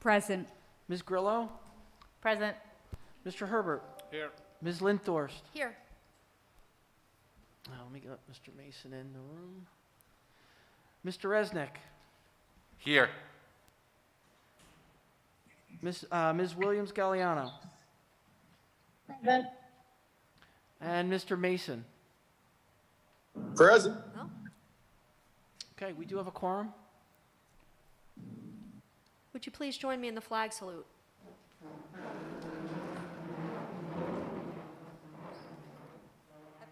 Present. Ms. Grillo, Present. Mr. Herbert, Here. Ms. Linthorst. Here. Let me get Mr. Mason in the room. Mr. Resnick, Here. Ms. Williams Galliano, Present. and Mr. Mason. Present. No? Okay, we do have a quorum. Would you please join me in the flag salute? I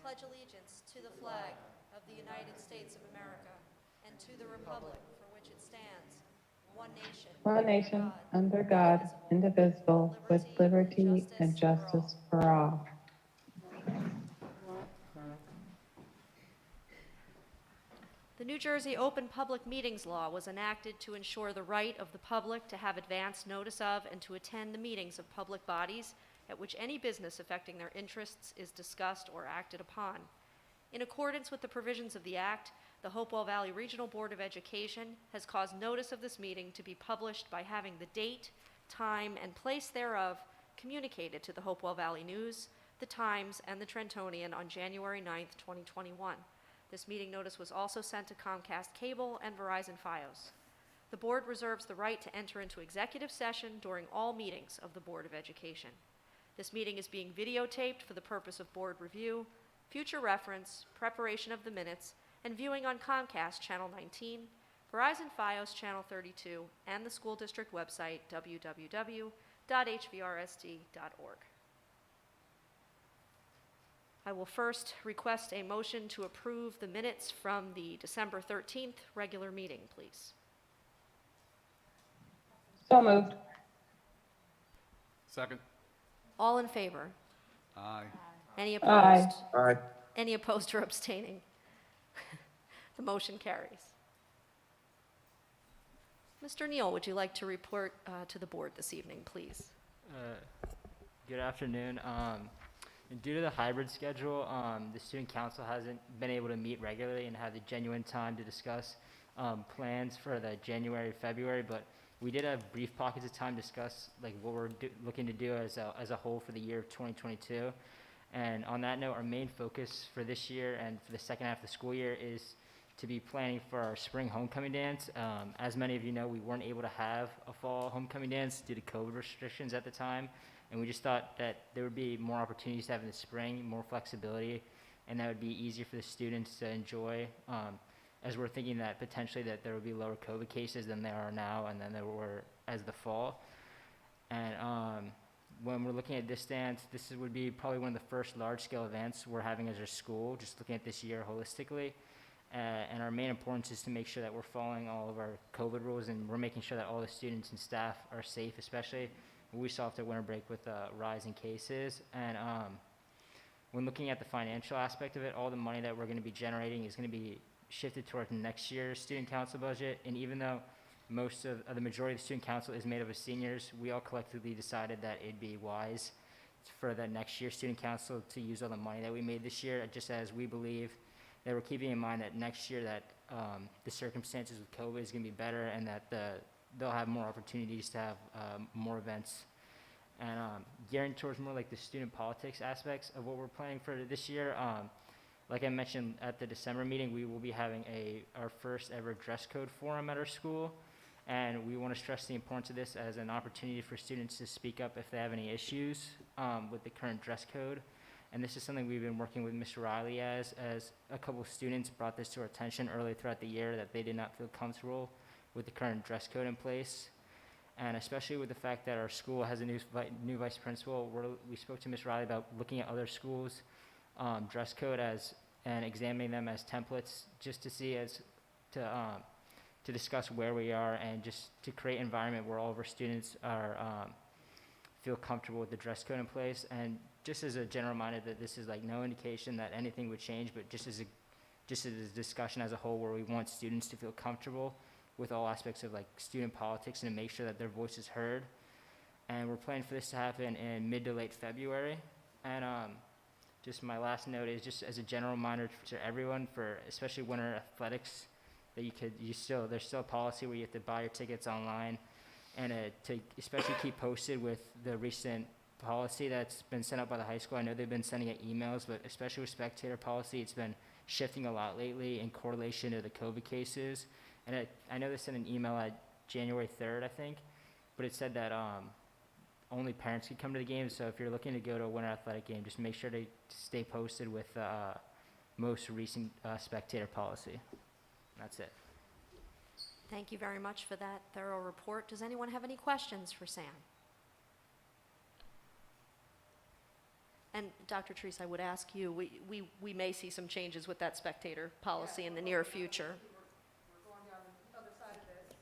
pledge allegiance to the flag of the United States of America and to the republic for which it stands, one nation, under God, indivisible, with liberty and justice for all. The New Jersey Open Public Meetings Law was enacted to ensure the right of the public to have advance notice of and to attend the meetings of public bodies at which any business affecting their interests is discussed or acted upon. In accordance with the provisions of the Act, the Hopewell Valley Regional Board of Education has caused notice of this meeting to be published by having the date, time, and place thereof communicated to the Hopewell Valley News, the Times, and the Trentonian on January 9th, 2021. This meeting notice was also sent to Comcast Cable and Verizon Fios. The board reserves the right to enter into executive session during all meetings of the Board of Education. This meeting is being videotaped for the purpose of board review, future reference, preparation of the minutes, and viewing on Comcast Channel 19, Verizon Fios Channel 32, and the school district website www.hvrsd.org. I will first request a motion to approve the minutes from the December 13th regular meeting, please. So moved. Second. All in favor? Aye. Any Aye. opposed? Aye. Any opposed or abstaining? The motion carries. Mr. Neal, would you like to report to the board this evening, please? Good afternoon. And due to the hybrid schedule, the student council hasn't been able to meet regularly and have the genuine time to discuss plans for the January, February, but we did have brief pockets of time to discuss like what we're looking to do as a whole for the year of 2022. And on that note, our main focus for this year and for the second half of the school year is to be planning for our spring homecoming dance. As many of you know, we weren't able to have a fall homecoming dance due to COVID restrictions at the time. And we just thought that there would be more opportunities to have in the spring, more flexibility, and that would be easier for the students to enjoy, as we're thinking that potentially that there would be lower COVID cases than there are now and than there were as the fall. And when we're looking at this dance, would be probably one of the first large-scale events we're having as a school, just looking at this year holistically. And our main importance is to make sure that we're following all of our COVID rules and we're making sure that all the students and staff are safe, especially we saw after winter break with rise in cases. And when looking at the financial aspect of it, all the money that we're going to be generating is going to be shifted towards next year's student council budget. And even though most of the majority of the student council is made up of seniors, we all collectively decided that it'd be wise for the next year's student council to use all the money that we made this year, just as we believe that we're keeping in mind that next year that the circumstances with COVID is going to be better and that they'll have more opportunities to have more events. And gearing towards more like the student politics aspects of what we're planning for this year, like I mentioned at the December meeting, we will be having our first ever dress code forum at our school. And we want to stress the importance of this as an opportunity for students to speak up if they have any issues with the current dress code. And this is something we've been working with Mr. Riley as a couple of students brought this to our attention early throughout the year that they did not feel comfortable with the current dress code in place. And especially with the fact that our school has a new vice principal, we spoke to Ms. Riley about looking at other schools' dress code and examining them as templates just to see to discuss where we are and just to create an environment where all of our students feel comfortable with the dress code in place. And just as a general reminder that this is like no indication that anything would change, but just as a discussion as a whole where we want students to feel comfortable with all aspects of like student politics and to make sure that their voice is heard. And we're planning for this to happen in mid to late February. And just my last note is just as a general reminder to everyone for especially winter athletics that there's still a policy where you have to buy your tickets online and to especially keep posted with the recent policy that's been sent out by the high school. I know they've been sending out emails, but especially with spectator policy, it's been shifting a lot lately in correlation to the COVID cases. And I know they sent an email at January 3rd, I think, but it said that only parents can come to the game. So if you're looking to go to a winter athletic game, just make sure to stay posted with the most recent spectator policy. That's it. Thank you very much for that thorough report. Does anyone have any questions for Sam? And Dr. Treese, I would ask you, we may see some changes with that spectator policy in the near future. We're going down the other side of this.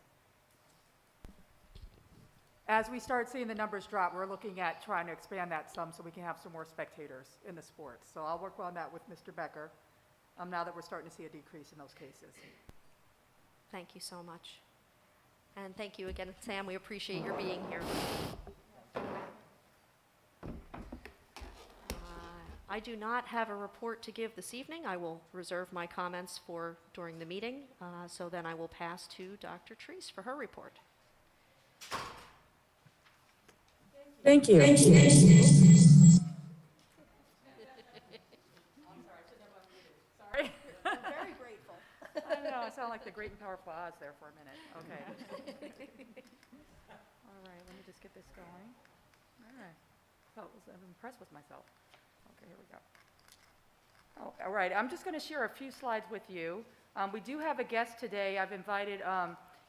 As we start seeing the numbers drop, we're looking at trying to expand that some so we can have some more spectators in the sports. So I'll work on that with Mr. Becker now that we're starting to see a decrease in those cases. Thank you so much. And thank you again, Sam. We appreciate your being here. I do not have a report to give this evening. I will reserve my comments for during the meeting. So then I will pass to Dr. Treese for her report. Thank you. I'm sorry, I shouldn't have unmuted. Sorry. I'm very grateful. I know, I sound like the great and powerful Oz there for a minute. Okay. All right, let me just get this going. All right. I'm impressed with myself. Okay, here we go. Oh, all right, I'm just going to share a few slides with you. We do have a guest today. I've invited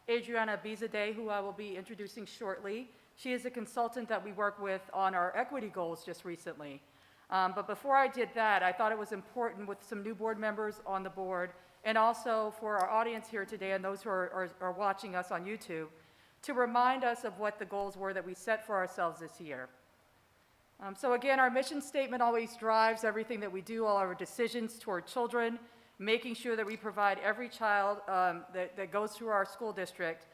Adriana Bizadeh, who I will be introducing shortly. She is a consultant that we work with on our equity goals just recently. But before I did that, I thought it was important with some new board members on the board, and also for our audience here today and those who are watching us on YouTube, to remind us of what the goals were that we set for ourselves this year. So again, our mission statement always drives everything that we do, all our decisions toward children, making sure that we provide every child that goes through our school district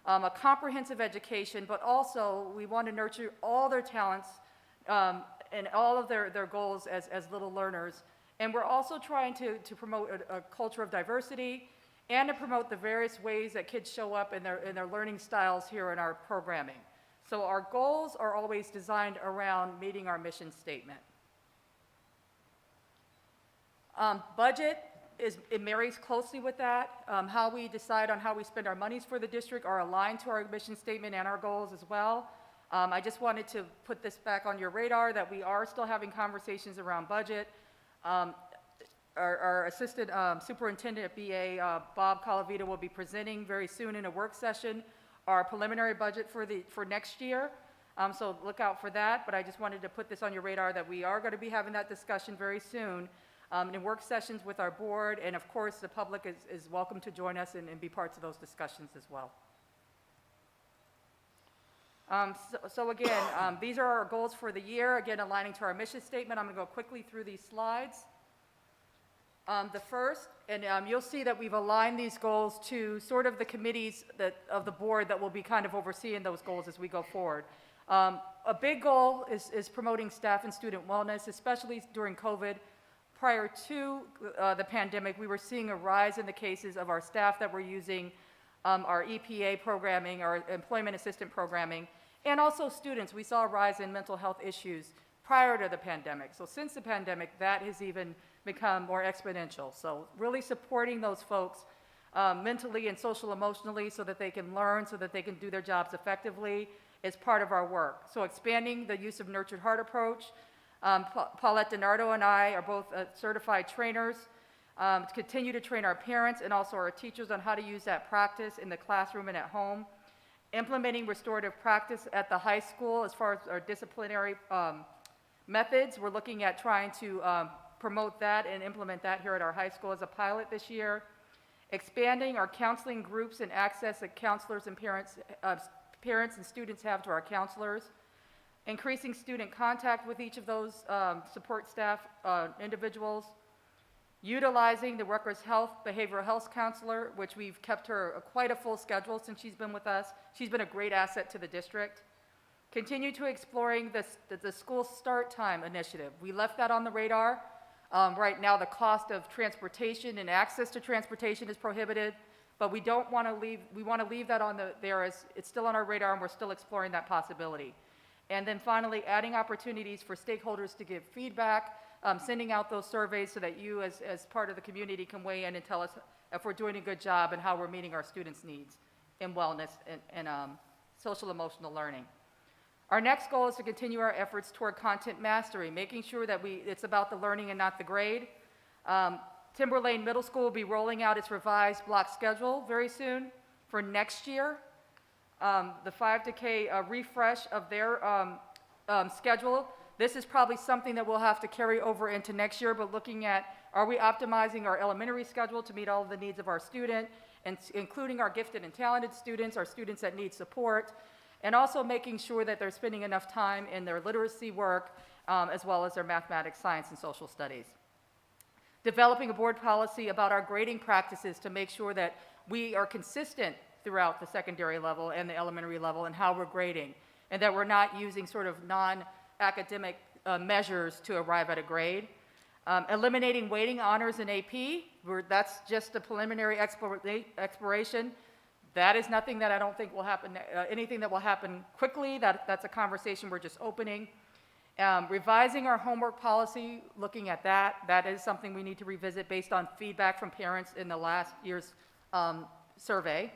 a comprehensive education, but also we want to nurture all their talents and all of their goals as little learners. And we're also trying to promote a culture of diversity and to promote the various ways that kids show up in their learning styles here in our programming. So our goals are always designed around meeting our mission statement. Budget, it marries closely with that. How we decide on how we spend our monies for the district are aligned to our mission statement and our goals as well. I just wanted to put this back on your radar that we are still having conversations around budget. Our assistant superintendent at BA, Bob Calavita, will be presenting very soon in a work session our preliminary budget for next year. So look out for that, but I just wanted to put this on your radar that we are going to be having that discussion very soon in work sessions with our board, and of course the public is welcome to join us and be parts of those discussions as well. So again, these are our goals for the year, again aligning to our mission statement. I'm going to go quickly through these slides. The first, and you'll see that we've aligned these goals to sort of the committees of the board that will be kind of overseeing those goals as we go forward. A big goal is promoting staff and student wellness, especially during COVID. Prior to the pandemic, we were seeing a rise in the cases of our staff that were using our EPA programming, our employment assistant programming, and also students. We saw a rise in mental health issues prior to the pandemic. So since the pandemic, that has even become more exponential. So really supporting those folks mentally and social emotionally so that they can learn, so that they can do their jobs effectively is part of our work. So expanding the use of Nurtured Heart approach. Paulette DiNardo and I are both certified trainers to continue to train our parents and also our teachers on how to use that practice in the classroom and at home. Implementing restorative practice at the high school as far as our disciplinary methods. We're looking at trying to promote that and implement that here at our high school as a pilot this year. Expanding our counseling groups and access that counselors and parents and students have to our counselors. Increasing student contact with each of those support staff individuals. Utilizing the workers' health, behavioral health counselor, which we've kept her quite a full schedule since she's been with us. She's been a great asset to the district. Continue to exploring the school start time initiative. We left that on the radar. Right now, the cost of transportation and access to transportation is prohibited, but we don't want to leave, we want to leave that on there as, it's still on our radar and we're still exploring that possibility. And then finally, adding opportunities for stakeholders to give feedback, sending out those surveys so that you as part of the community can weigh in and tell us if we're doing a good job and how we're meeting our students' needs in wellness and social emotional learning. Our next goal is to continue our efforts toward content mastery, making sure that it's about the learning and not the grade. Timberlane Middle School will be rolling out its revised block schedule very soon for next year. The 5-K refresh of their schedule. This is probably something that we'll have to carry over into next year, but looking at, are we optimizing our elementary schedule to meet all of the needs of our student, and including our gifted and talented students, our students that need support, and also making sure that they're spending enough time in their literacy work, as well as their mathematics, science, and social studies. Developing a board policy about our grading practices to make sure that we are consistent throughout the secondary level and the elementary level and how we're grading, and that we're not using sort of non-academic measures to arrive at a grade. Eliminating weighting honors in AP, that's just a preliminary exploration. That is nothing that I don't think will happen, anything that will happen quickly. That's a conversation we're just opening. Revising our homework policy, looking at that. That is something we need to revisit based on feedback from parents in the last year's survey.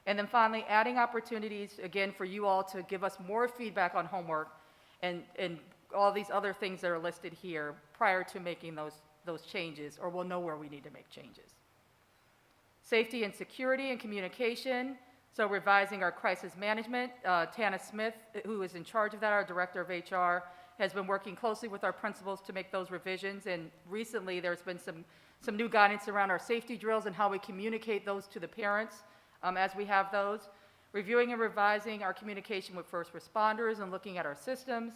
And then finally, adding opportunities, again, for you all to give us more feedback on homework and all these other things that are listed here prior to making those changes, or we'll know where we need to make changes. Safety and security and communication, so revising our crisis management. Tana Smith, who is in charge of that, our director of HR, has been working closely with our principals to make those revisions, and recently there's been some new guidance around our safety drills and how we communicate those to the parents as we have those. Reviewing and revising our communication with first responders and looking at our systems.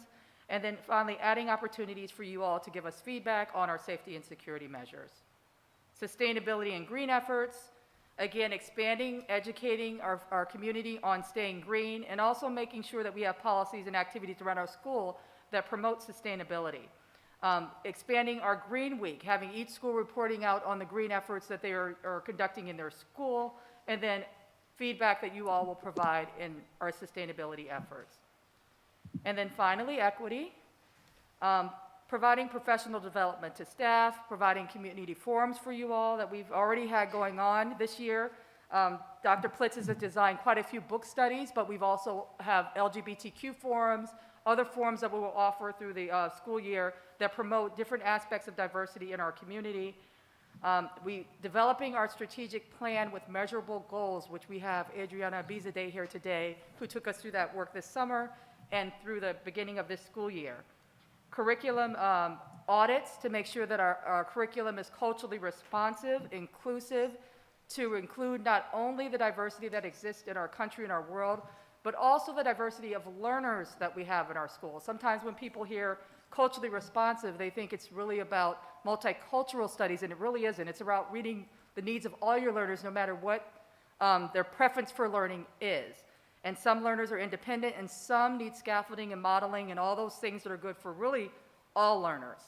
And then finally, adding opportunities for you all to give us feedback on our safety and security measures. Sustainability and green efforts. Again, expanding, educating our community on staying green, and also making sure that we have policies and activities around our school that promote sustainability. Expanding our Green Week, having each school reporting out on the green efforts that they are conducting in their school, and then feedback that you all will provide in our sustainability efforts. And then finally, equity. Providing professional development to staff, providing community forums for you all that we've already had going on this year. Dr. Plitz has designed quite a few book studies, but we've also have LGBTQ forums, other forums that we will offer through the school year that promote different aspects of diversity in our community. Developing our strategic plan with measurable goals, which we have Adriana Bizadeh here today, who took us through that work this summer and through the beginning of this school year. Curriculum audits to make sure that our curriculum is culturally responsive, inclusive, to include not only the diversity that exists in our country and our world, but also the diversity of learners that we have in our schools. Sometimes when people hear culturally responsive, they think it's really about multicultural studies, and it really isn't. It's about reading the needs of all your learners, no matter what their preference for learning is. And some learners are independent, and some need scaffolding and modeling and all those things that are good for really all learners.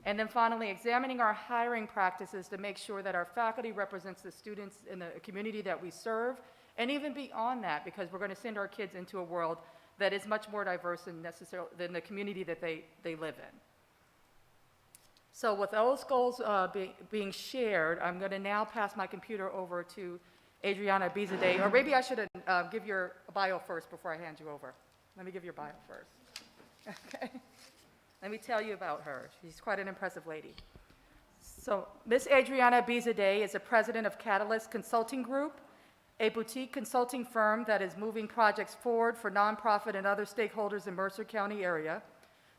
And then finally, examining our hiring practices to make sure that our faculty represents the students in the community that we serve, and even beyond that, because we're going to send our kids into a world that is much more diverse than the community that they live in. So with those goals being shared, I'm going to now pass my computer over to Adriana Bizadeh, or maybe I should give your bio first before I hand you over. Let me give your bio first. Okay. Let me tell you about her. She's quite an impressive lady. So Miss Adriana Bizadeh is the president of Catalyst Consulting Group, a boutique consulting firm that is moving projects forward for nonprofit and other stakeholders in Mercer County area.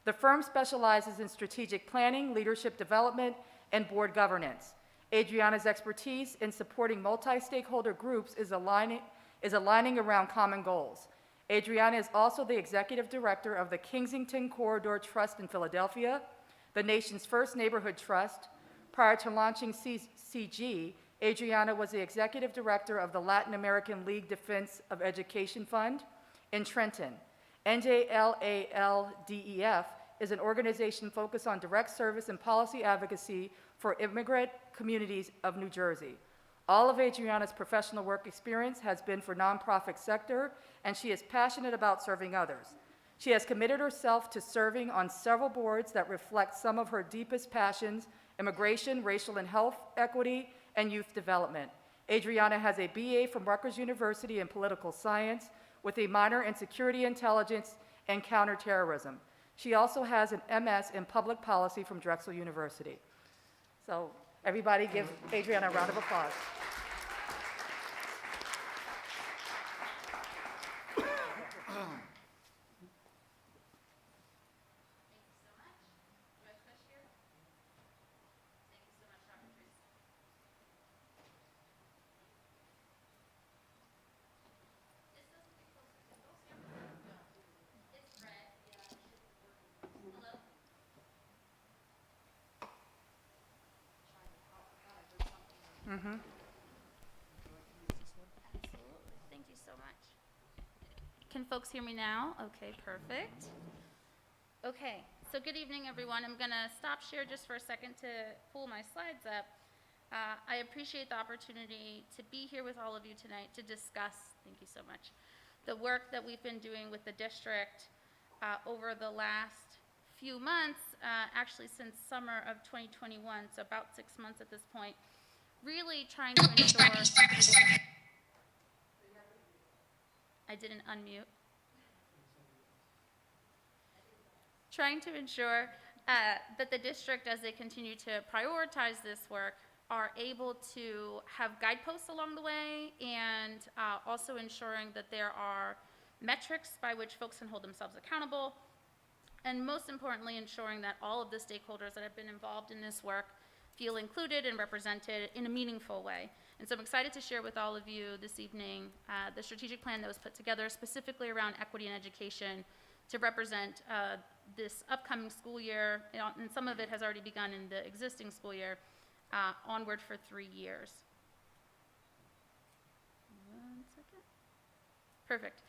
The firm specializes in strategic planning, leadership development, and board governance. Adriana's expertise in supporting multi-stakeholder groups is aligning around common goals. Adriana is also the executive director of the Kensington Corridor Trust in Philadelphia, the nation's first neighborhood trust. Prior to launching CG, Adriana was the executive director of the Latin American League Defense of Education Fund in Trenton. NJLALDEF is an organization focused on direct service and policy advocacy for immigrant communities of New Jersey. All of Adriana's professional work experience has been for nonprofit sector, and she is passionate about serving others. She has committed herself to serving on several boards that reflect some of her deepest passions: immigration, racial and health equity, and youth development. Adriana has a BA from Rutgers University in political science with a minor in security intelligence and counterterrorism. She also has an MS in public policy from Drexel University. So everybody give Adriana a round of applause. Absolutely. Thank you so much. Can folks hear me now? Okay, perfect. Okay, so good evening, everyone. I'm going to stop share just for a second to pull my slides up. I appreciate the opportunity to be here with all of you tonight to discuss, thank you so much, the work that we've been doing with the district over the last few months, actually since summer of 2021, so about 6 months at this point, really trying to ensure... I didn't unmute. Trying to ensure that the district, as they continue to prioritize this work, are able to have guideposts along the way, and also ensuring that there are metrics by which folks can hold themselves accountable, and most importantly, ensuring that all of the stakeholders that have been involved in this work feel included and represented in a meaningful way. And so I'm excited to share with all of you this evening the strategic plan that was put together specifically around equity in education to represent this upcoming school year, and some of it has already begun in the existing school year, onward for 3 years. 1 second. Perfect.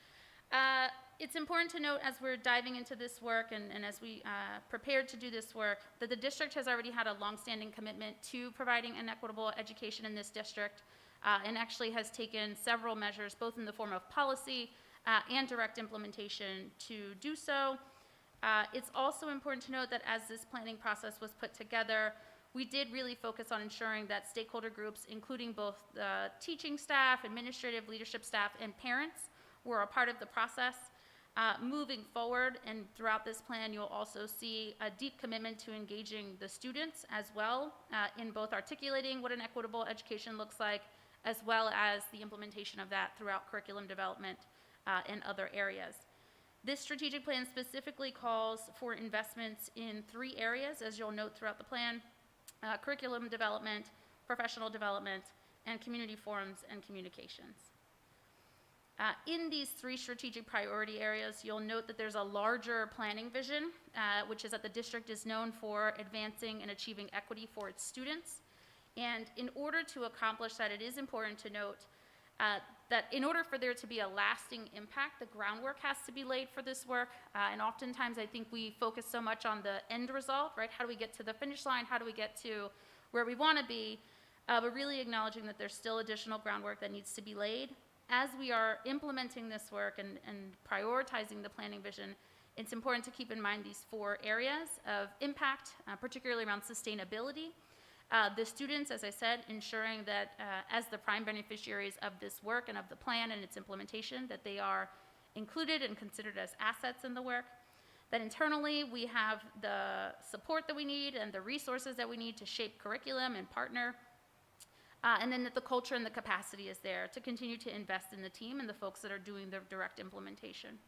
It's important to note as we're diving into this work and as we prepared to do this work that the district has already had a longstanding commitment to providing an equitable education in this district and actually has taken several measures both in the form of policy and direct implementation to do so. It's also important to note that as this planning process was put together, we did really focus on ensuring that stakeholder groups, including both the teaching staff, administrative leadership staff, and parents, were a part of the process. Moving forward and throughout this plan, you'll also see a deep commitment to engaging the students as well in both articulating what an equitable education looks like, as well as the implementation of that throughout curriculum development and other areas. This strategic plan specifically calls for investments in 3 areas, as you'll note throughout the plan: curriculum development, professional development, and community forums and communications. In these 3 strategic priority areas, you'll note that there's a larger planning vision, which is that the district is known for advancing and achieving equity for its students. And in order to accomplish that, it is important to note that in order for there to be a lasting impact, the groundwork has to be laid for this work. And oftentimes I think we focus so much on the end result, right? How do we get to the finish line? How do we get to where we want to be? But really acknowledging that there's still additional groundwork that needs to be laid. As we are implementing this work and prioritizing the planning vision, it's important to keep in mind these 4 areas of impact, particularly around sustainability. The students, as I said, ensuring that as the prime beneficiaries of this work and of the plan and its implementation, that they are included and considered as assets in the work. That internally we have the support that we need and the resources that we need to shape curriculum and partner. And then that the culture and the capacity is there to continue to invest in the team and the folks that are doing the direct implementation.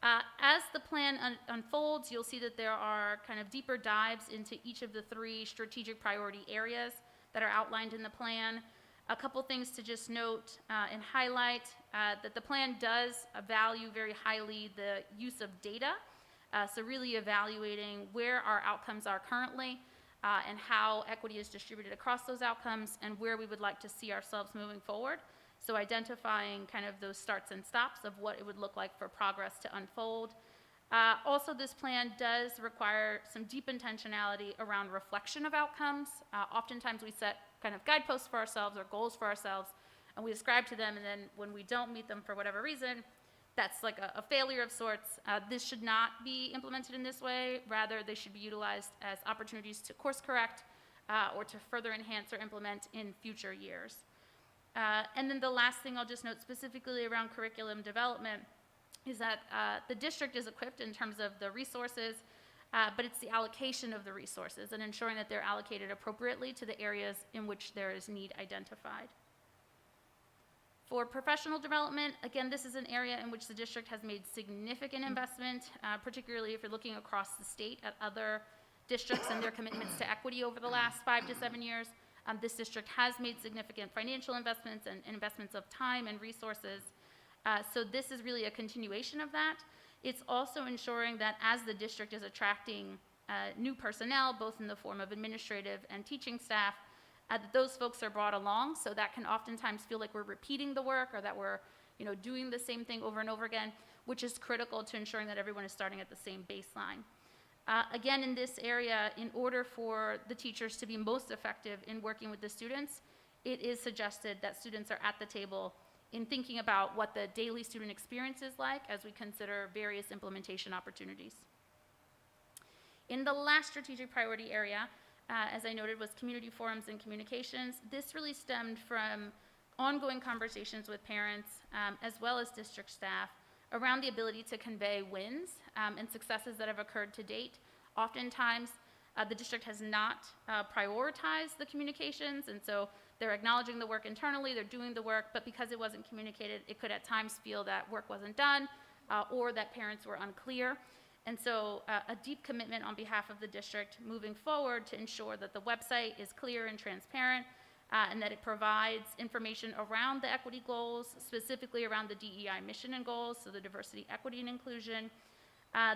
As the plan unfolds, you'll see that there are kind of deeper dives into each of the 3 strategic priority areas that are outlined in the plan. A couple things to just note and highlight that the plan does value very highly the use of data. So really evaluating where our outcomes are currently, and how equity is distributed across those outcomes and where we would like to see ourselves moving forward. So identifying kind of those starts and stops of what it would look like for progress to unfold. Also, this plan does require some deep intentionality around reflection of outcomes. Oftentimes we set kind of guideposts for ourselves or goals for ourselves, and we ascribe to them, and then when we don't meet them for whatever reason, that's like a failure of sorts. This should not be implemented in this way. Rather, they should be utilized as opportunities to course correct or to further enhance or implement in future years. And then the last thing I'll just note specifically around curriculum development is that the district is equipped in terms of the resources, but it's the allocation of the resources and ensuring that they're allocated appropriately to the areas in which there is need identified. For professional development, again, this is an area in which the district has made significant investment, particularly if you're looking across the state at other districts and their commitments to equity over the last 5 to 7 years. This district has made significant financial investments and investments of time and resources. So this is really a continuation of that. It's also ensuring that as the district is attracting new personnel, both in the form of administrative and teaching staff, that those folks are brought along, so that can oftentimes feel like we're repeating the work or that we're doing the same thing over and over again, which is critical to ensuring that everyone is starting at the same baseline. Again, in this area, in order for the teachers to be most effective in working with the students, it is suggested that students are at the table in thinking about what the daily student experience is like as we consider various implementation opportunities. In the last strategic priority area, as I noted, was community forums and communications. This really stemmed from ongoing conversations with parents as well as district staff around the ability to convey wins and successes that have occurred to date. Oftentimes, the district has not prioritized the communications, and so they're acknowledging the work internally, they're doing the work, but because it wasn't communicated, it could at times feel that work wasn't done or that parents were unclear. And so a deep commitment on behalf of the district moving forward to ensure that the website is clear and transparent and that it provides information around the equity goals, specifically around the DEI mission and goals, so the diversity, equity, and inclusion.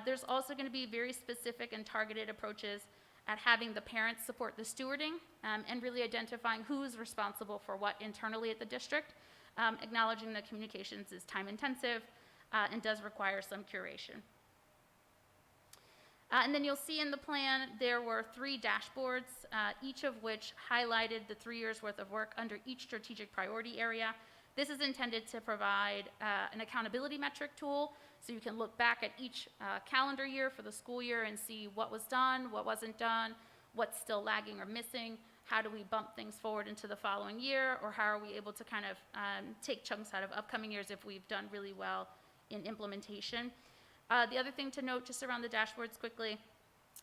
There's also going to be very specific and targeted approaches at having the parents support the stewarding and really identifying who's responsible for what internally at the district, acknowledging that communications is time intensive and does require some curation. And then you'll see in the plan there were 3 dashboards, each of which highlighted the 3 years worth of work under each strategic priority area. This is intended to provide an accountability metric tool, so you can look back at each calendar year for the school year and see what was done, what wasn't done, what's still lagging or missing, how do we bump things forward into the following year, or how are we able to kind of take chunks out of upcoming years if we've done really well in implementation. The other thing to note just around the dashboards quickly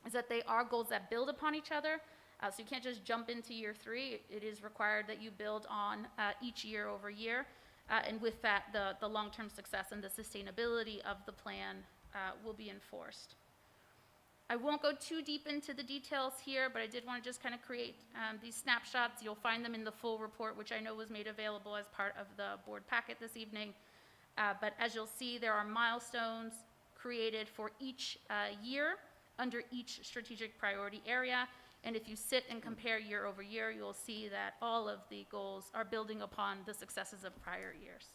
is that they are goals that build upon each other. So you can't just jump into year 3. It is required that you build on each year over year. And with that, the long-term success and the sustainability of the plan will be enforced. I won't go too deep into the details here, but I did want to just kind of create these snapshots. You'll find them in the full report, which I know was made available as part of the board packet this evening. But as you'll see, there are milestones created for each year under each strategic priority area. And if you sit and compare year over year, you'll see that all of the goals are building upon the successes of prior years.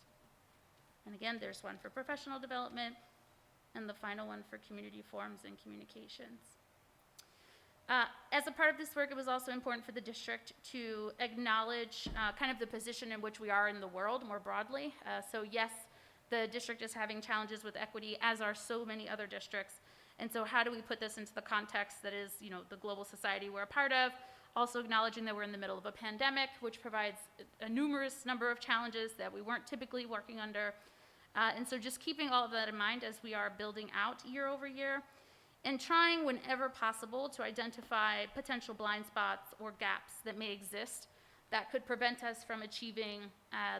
And again, there's one for professional development and the final one for community forums and communications. As a part of this work, it was also important for the district to acknowledge kind of the position in which we are in the world more broadly. So yes, the district is having challenges with equity, as are so many other districts. And so how do we put this into the context that is, the global society we're a part of, also acknowledging that we're in the middle of a pandemic, which provides a numerous number of challenges that we weren't typically working under. And so just keeping all of that in mind as we are building out year over year, and trying whenever possible to identify potential blind spots or gaps that may exist that could prevent us from achieving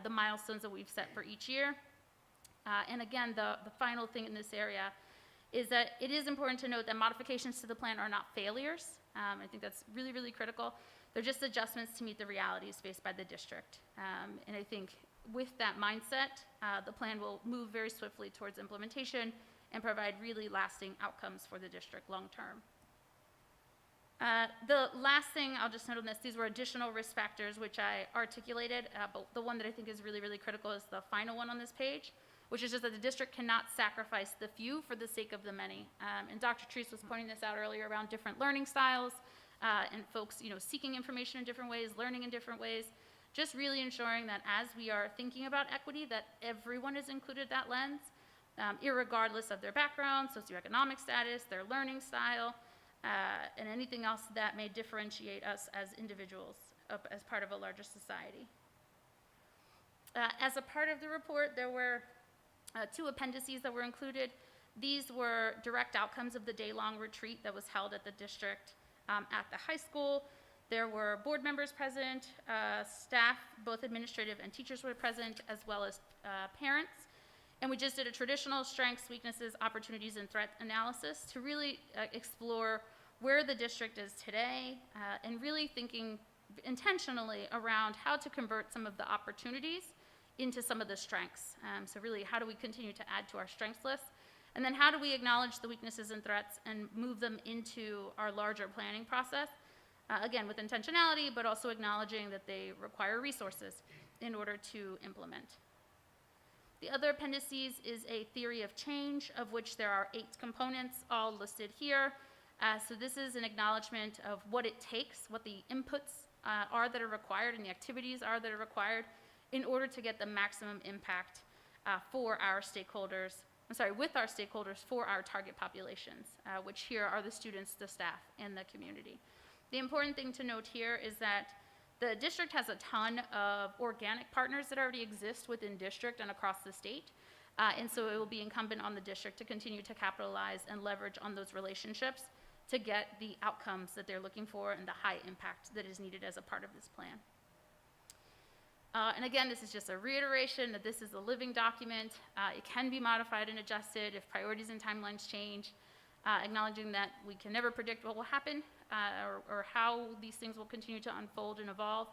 the milestones that we've set for each year. And again, the final thing in this area is that it is important to note that modifications to the plan are not failures. I think that's really, really critical. They're just adjustments to meet the realities faced by the district. And I think with that mindset, the plan will move very swiftly towards implementation and provide really lasting outcomes for the district long term. The last thing I'll just note on this, these were additional risk factors which I articulated, but the one that I think is really, really critical is the final one on this page, which is just that the district cannot sacrifice the few for the sake of the many. And Dr. Treese was pointing this out earlier around different learning styles and folks, seeking information in different ways, learning in different ways. Just really ensuring that as we are thinking about equity, that everyone is included that lens, irregardless of their background, socioeconomic status, their learning style, and anything else that may differentiate us as individuals as part of a larger society. As a part of the report, there were 2 appendices that were included. These were direct outcomes of the day-long retreat that was held at the district at the high school. There were board members present, staff, both administrative and teachers were present, as well as parents. And we just did a traditional strengths, weaknesses, opportunities, and threat analysis to really explore where the district is today and really thinking intentionally around how to convert some of the opportunities into some of the strengths. So really, how do we continue to add to our strengths list? And then how do we acknowledge the weaknesses and threats and move them into our larger planning process? Again, with intentionality, but also acknowledging that they require resources in order to implement. The other appendices is a theory of change, of which there are 8 components, all listed here. So this is an acknowledgement of what it takes, what the inputs are that are required and the activities are that are required in order to get the maximum impact for our stakeholders, with our stakeholders for our target populations, which here are the students, the staff, and the community. The important thing to note here is that the district has a ton of organic partners that already exist within district and across the state. And so it will be incumbent on the district to continue to capitalize and leverage on those relationships to get the outcomes that they're looking for and the high impact that is needed as a part of this plan. And again, this is just a reiteration that this is a living document. It can be modified and adjusted if priorities and timelines change, acknowledging that we can never predict what will happen or how these things will continue to unfold and evolve.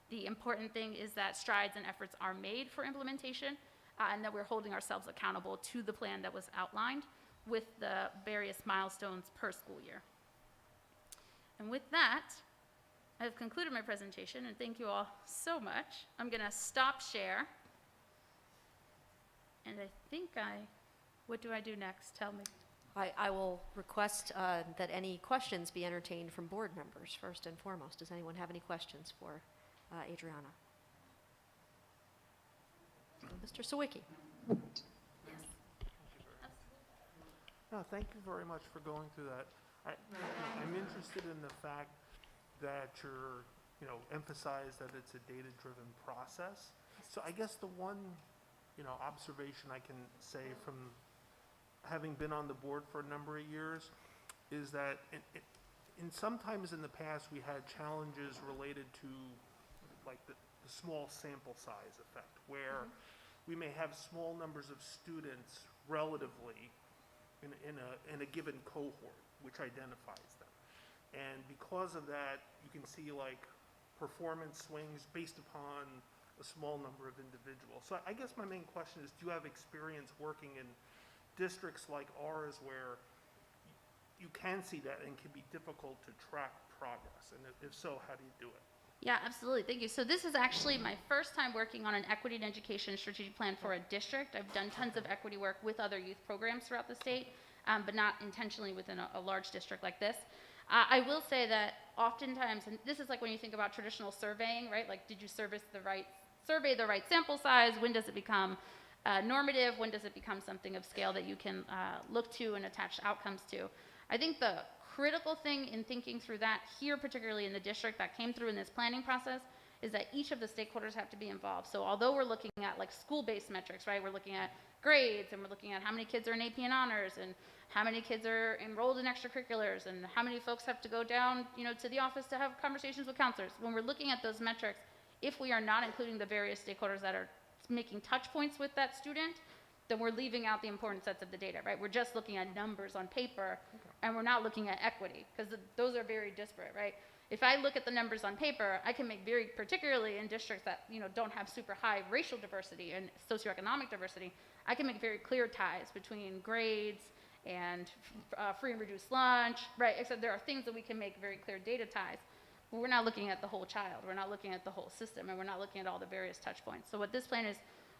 The important thing is that strides and efforts are made for implementation and that we're holding ourselves accountable to the plan that was outlined with the various milestones per school year. And with that, I've concluded my presentation, and thank you all so much. I'm going to stop share. And I think what do I do next? Tell me. I will request that any questions be entertained from board members first and foremost. Does anyone have any questions for Adriana? Mr. Sawicki. No, thank you very much for going through that. I'm interested in the fact that you're, emphasize that it's a data-driven process. So I guess the one, observation I can say from having been on the board for a number of years is that sometimes in the past we had challenges related to like the small sample size effect, where we may have small numbers of students relatively in a given cohort, which identifies them. And because of that, you can see like performance swings based upon a small number of individuals. So I guess my main question is, do you have experience working in districts like ours where you can see that and can be difficult to track progress? And if so, how do you do it? Yeah, absolutely. Thank you. So this is actually my first time working on an equity and education strategic plan for a district. I've done tons of equity work with other youth programs throughout the state, but not intentionally within a large district like this. I will say that oftentimes, and this is like when you think about traditional surveying, right? Like, did you survey the right sample size? When does it become normative? When does it become something of scale that you can look to and attach outcomes to? I think the critical thing in thinking through that here, particularly in the district that came through in this planning process, is that each of the stakeholders have to be involved. So although we're looking at like school-based metrics, right? We're looking at grades, and we're looking at how many kids are in AP and honors, and how many kids are enrolled in extracurriculars, and how many folks have to go down, to the office to have conversations with counselors. When we're looking at those metrics, if we are not including the various stakeholders that are making touch points with that student, then we're leaving out the important sets of the data, right? We're just looking at numbers on paper, and we're not looking at equity, because those are very disparate, right? If I look at the numbers on paper, I can make very, particularly in districts that don't have super high racial diversity and socioeconomic diversity, I can make very clear ties between grades and free and reduced lunch, right? Except there are things that we can make very clear data ties. But we're not looking at the whole child. We're not looking at the whole system, and we're not looking at all the various touch points. So what this plan is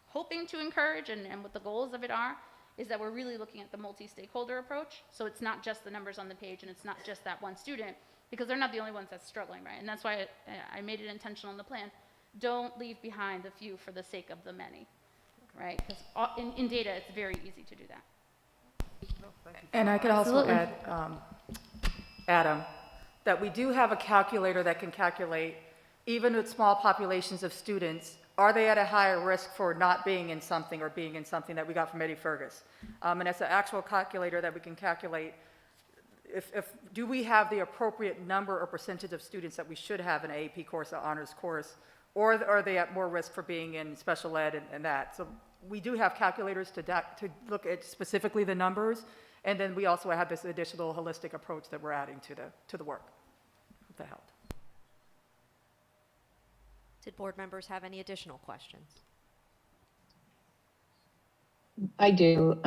hoping to encourage, and what the goals of it are, is that we're really looking at the multi-stakeholder approach. So it's not just the numbers on the page, and it's not just that one student. because they're not the only ones that's struggling, right? And that's why I made it intentional in the plan. Don't leave behind the few for the sake of the many, right? Because in data, it's very easy to do that. And I could also Absolutely. add, Adam, that we do have a calculator that can calculate, even with small populations of students, are they at a higher risk for not being in something or being in something, that we got from Eddie Fergus. And it's an actual calculator that we can calculate if do we have the appropriate number or percentage of students that we should have in an AP course, an honors course, or are they at more risk for being in special ed and that. So we do have calculators to look at specifically the numbers, and then we also have this additional holistic approach that we're adding to the work. Hope that helped. Did board members have any additional questions? I do.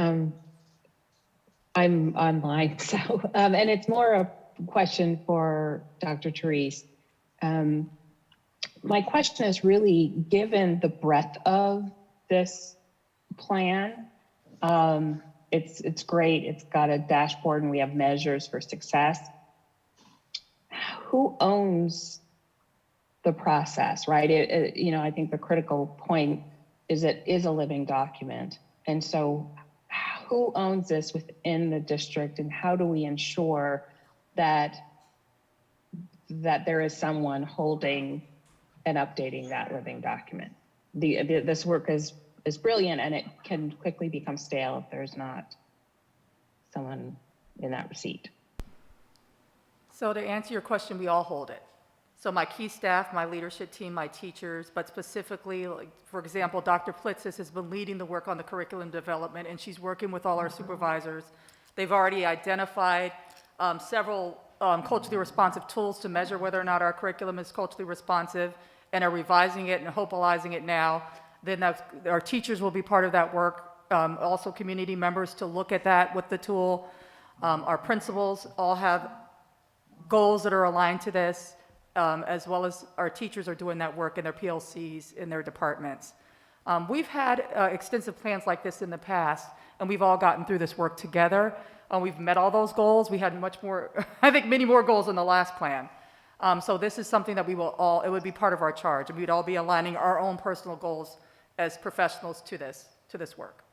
I'm online, so, and it's more a question for Dr. Therese. My question is really, given the breadth of this plan, it's great. It's got a dashboard and we have measures for success. Who owns the process, right? I think the critical point is it is a living document. And so who owns this within the district, and how do we ensure that there is someone holding and updating that living document? This work is brilliant, and it can quickly become stale if there's not someone in that seat. So to answer your question, we all hold it. So my key staff, my leadership team, my teachers, but specifically, like, for example, Dr. Plitzis has been leading the work on the curriculum development, and she's working with all our supervisors. They've already identified several culturally responsive tools to measure whether or not our curriculum is culturally responsive, and are revising it and hopealizing it now. Then our teachers will be part of that work, also community members to look at that with the tool. Our principals all have goals that are aligned to this, as well as our teachers are doing that work in their PLCs in their departments. We've had extensive plans like this in the past, and we've all gotten through this work together. We've met all those goals. We had much more, I think many more goals in the last plan. So this is something that it would be part of our charge, and we'd all be aligning our own personal goals as professionals to this work.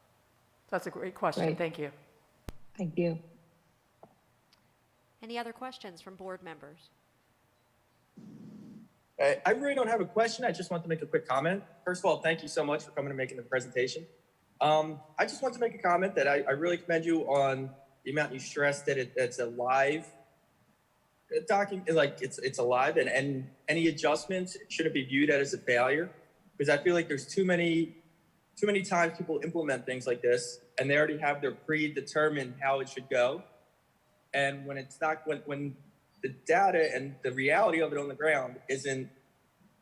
That's a great question. Right. Thank you. Thank you. Any other questions from board members? I really don't have a question. I just want to make a quick comment. First of all, thank you so much for coming and making the presentation. I just want to make a comment that I really commend you on the amount you stressed that it's a live document, like it's alive, and any adjustments shouldn't be viewed as a failure, because I feel like there's too many times people implement things like this and they already have their predetermined how it should go. And when it's not, when the data and the reality of it on the ground isn't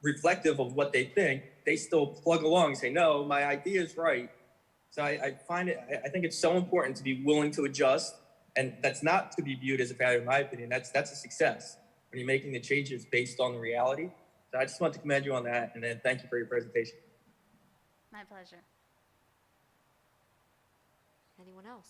reflective of what they think, they still plug along and say, no, my idea is right. So I think it's so important to be willing to adjust, and that's not to be viewed as a failure, in my opinion. That's a success when you're making the changes based on the reality. So I just want to commend you on that, and then thank you for your presentation. My pleasure. Anyone else?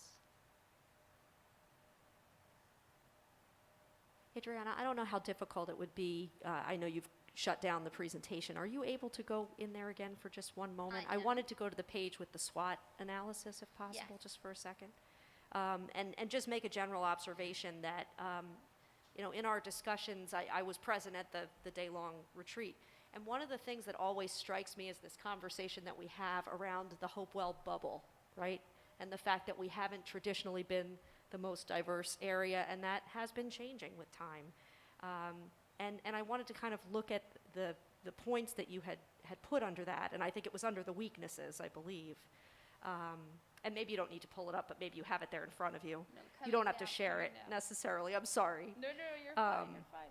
Adriana, I don't know how difficult it would be. I know you've shut down the presentation. Are you able to go in there again for just one moment? I wanted to go to the page with the SWOT analysis, if possible, just for a second. And just make a general observation that, in our discussions, I was present at the day-long retreat. And one of the things that always strikes me is this conversation that we have around the Hopewell bubble, right? And the fact that we haven't traditionally been the most diverse area, and that has been changing with time. And I wanted to kind of look at the points that you had put under that, and I think it was under the weaknesses, I believe. And maybe you don't need to pull it up, but maybe you have it there in front of you. You don't have to share it necessarily, I'm sorry. No, you're fine, you're fine.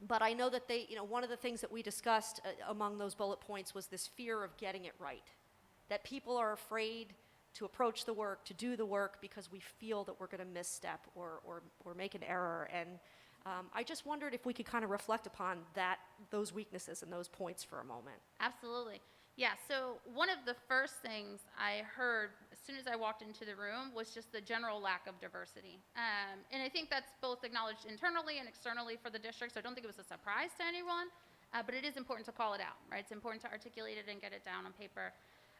But I know that one of the things that we discussed among those bullet points was this fear of getting it right. That people are afraid to approach the work, to do the work, because we feel that we're going to misstep or make an error. And I just wondered if we could kind of reflect upon those weaknesses and those points for a moment. Absolutely. Yeah, so one of the first things I heard soon as I walked into the room was just the general lack of diversity. And I think that's both acknowledged internally and externally for the district, so I don't think it was a surprise to anyone, but it is important to call it out, right? It's important to articulate it and get it down on paper.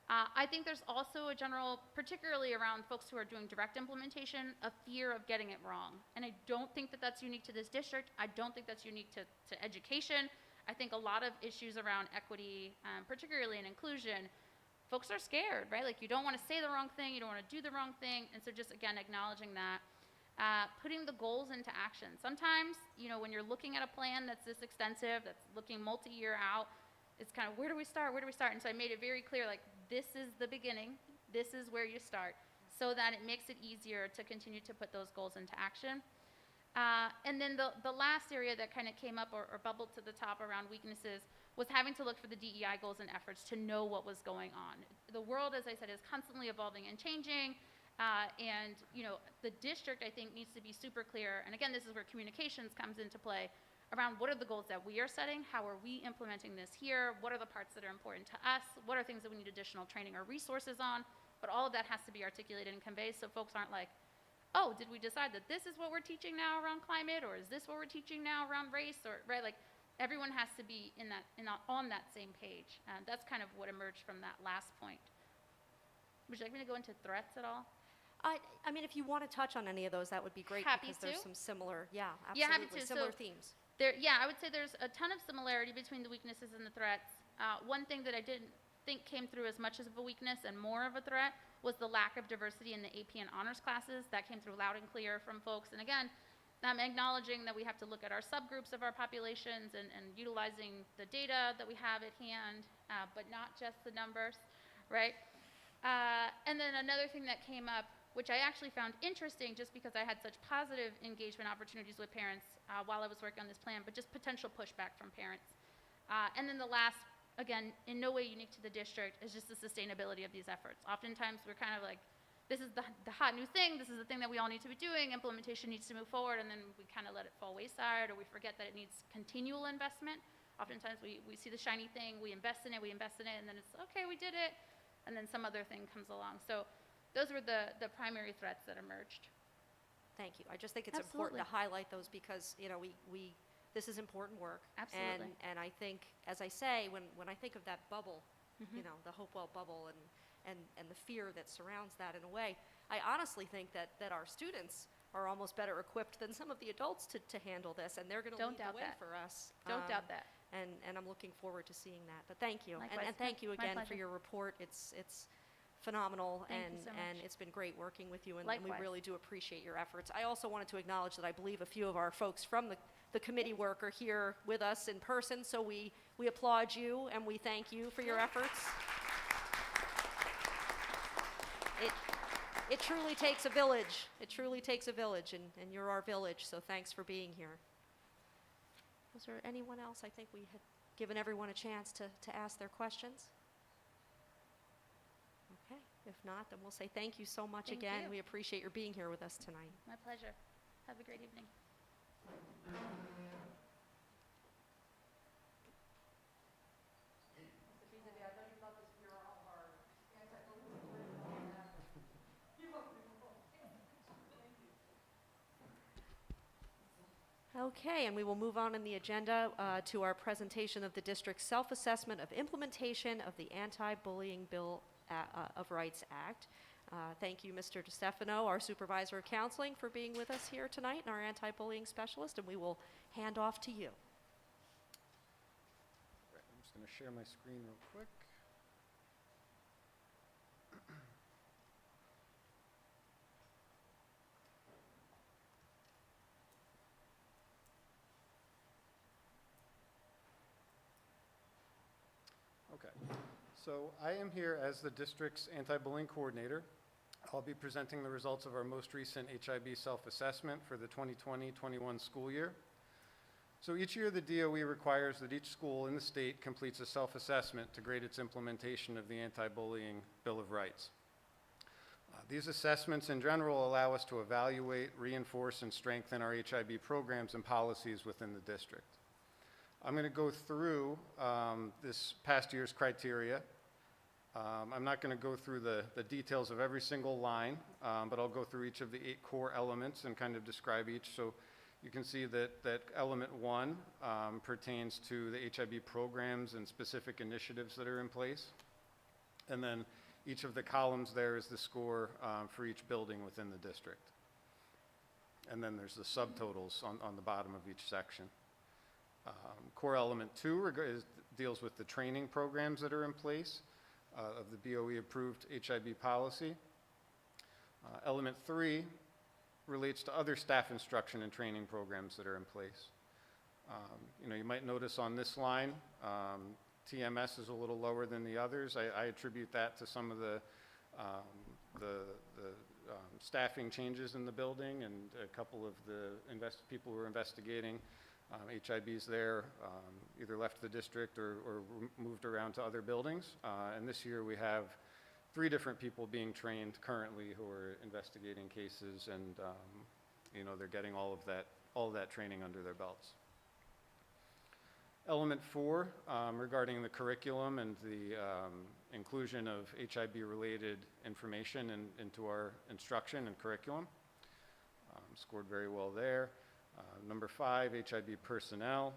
I think there's also a general, particularly around folks who are doing direct implementation, a fear of getting it wrong. And I don't think that that's unique to this district. I don't think that's unique to education. I think a lot of issues around equity, particularly in inclusion, folks are scared, right? Like you don't want to say the wrong thing, you don't want to do the wrong thing. And so just, again, acknowledging that. Putting the goals into action. Sometimes, when you're looking at a plan that's this extensive, that's looking multi-year out, it's kind of, where do we start? Where do we start? And so I made it very clear, like, this is the beginning. This is where you start, so that it makes it easier to continue to put those goals into action. And then the last area that kind of came up or bubbled to the top around weaknesses was having to look for the DEI goals and efforts to know what was going on. The world, as I said, is constantly evolving and changing. And the district, I think, needs to be super clear. And again, this is where communications comes into play around what are the goals that we are setting? How are we implementing this here? What are the parts that are important to us? What are things that we need additional training or resources on? But all of that has to be articulated and conveyed so folks aren't like, oh, did we decide that this is what we're teaching now around climate? Or is this what we're teaching now around race? Or, right, like everyone has to be on that same page. And that's kind of what emerged from that last point. Would you like me to go into threats at all? I mean, if you want to touch on any of those, that would be great. Happy because there's to. some similar, yeah, Yeah, happy absolutely, to. similar So themes. I would say there's a ton of similarity between the weaknesses and the threats. One thing that I didn't think came through as much of a weakness and more of a threat was the lack of diversity in the AP and honors classes. That came through loud and clear from folks. And again, I'm acknowledging that we have to look at our subgroups of our populations and utilizing the data that we have at hand, but not just the numbers, right? And then another thing that came up, which I actually found interesting just because I had such positive engagement opportunities with parents while I was working on this plan, but just potential pushback from parents. And then the last, again, in no way unique to the district, is just the sustainability of these efforts. Oftentimes we're kind of like, this is the hot new thing, this is the thing that we all need to be doing, implementation needs to move forward, and then we kind of let it fall wayside, or we forget that it needs continual investment. Oftentimes we see the shiny thing, we invest in it, and then it's, okay, we did it, and then some other thing comes along. So those were the primary threats that emerged. Thank you. I just think it's important to highlight those because, this is important work. Absolutely. And I think, as I say, when I think of that bubble, the Hopewell bubble and the fear that surrounds that in a way, I honestly think that our students are almost better equipped than some of the adults to handle this, and they're going to lead the way for us. Don't doubt that. And I'm looking forward to seeing that. But thank you. Likewise. And thank you My again for pleasure. your report. It's phenomenal, Thank you so and much. it's been great working with you, and we Likewise. really do appreciate your efforts. I also wanted to acknowledge that I believe a few of our folks from the committee work are here with us in person, so we applaud you and we thank you for your efforts. It truly takes a village. It truly takes a village, and you're our village, so thanks for being here. Was there anyone else? I think we had given everyone a chance to ask their questions. Okay, if not, then we'll say thank you so much Thank again. you. We appreciate your being here with us tonight. My pleasure. Have a great evening. Okay, and we will move on in the agenda to our presentation of the district's self-assessment of implementation of the Anti-Bullying Bill of Rights Act. Thank you, Mr. DeStefano, our supervisor of counseling, for being with us here tonight, and our anti-bullying specialist, and we will hand off to you. Right, I'm just going to share my screen real quick. Okay, so I am here as the district's anti-bullying coordinator. I'll be presenting the results of our most recent HIB self-assessment for the 2020-21 school year. So each year the DOE requires that each school in the state completes a self-assessment to grade its implementation of the Anti-Bullying Bill of Rights. These assessments in general allow us to evaluate, reinforce, and strengthen our HIB programs and policies within the district. I'm going to go through this past year's criteria, I'm not going to go through the details of every single line, but I'll go through each of the 8 core elements and kind of describe each. So you can see that element 1 pertains to the HIB programs and specific initiatives that are in place. And then each of the columns there is the score for each building within the district. And then there's the subtotals on the bottom of each section. Core element 2 deals with the training programs that are in place of the BOE approved HIB policy. Element 3 relates to other staff instruction and training programs that are in place. You might notice on this line, TMS is a little lower than the others. I attribute that to some of the staffing changes in the building, and a couple of the people who are investigating HIBs there either left the district or moved around to other buildings. And this year we have 3 different people being trained currently who are investigating cases, and they're getting all of that training under their belts. Element 4, regarding the curriculum and the inclusion of HIB-related information into our instruction and curriculum. Scored very well there. Number 5, HIB personnel.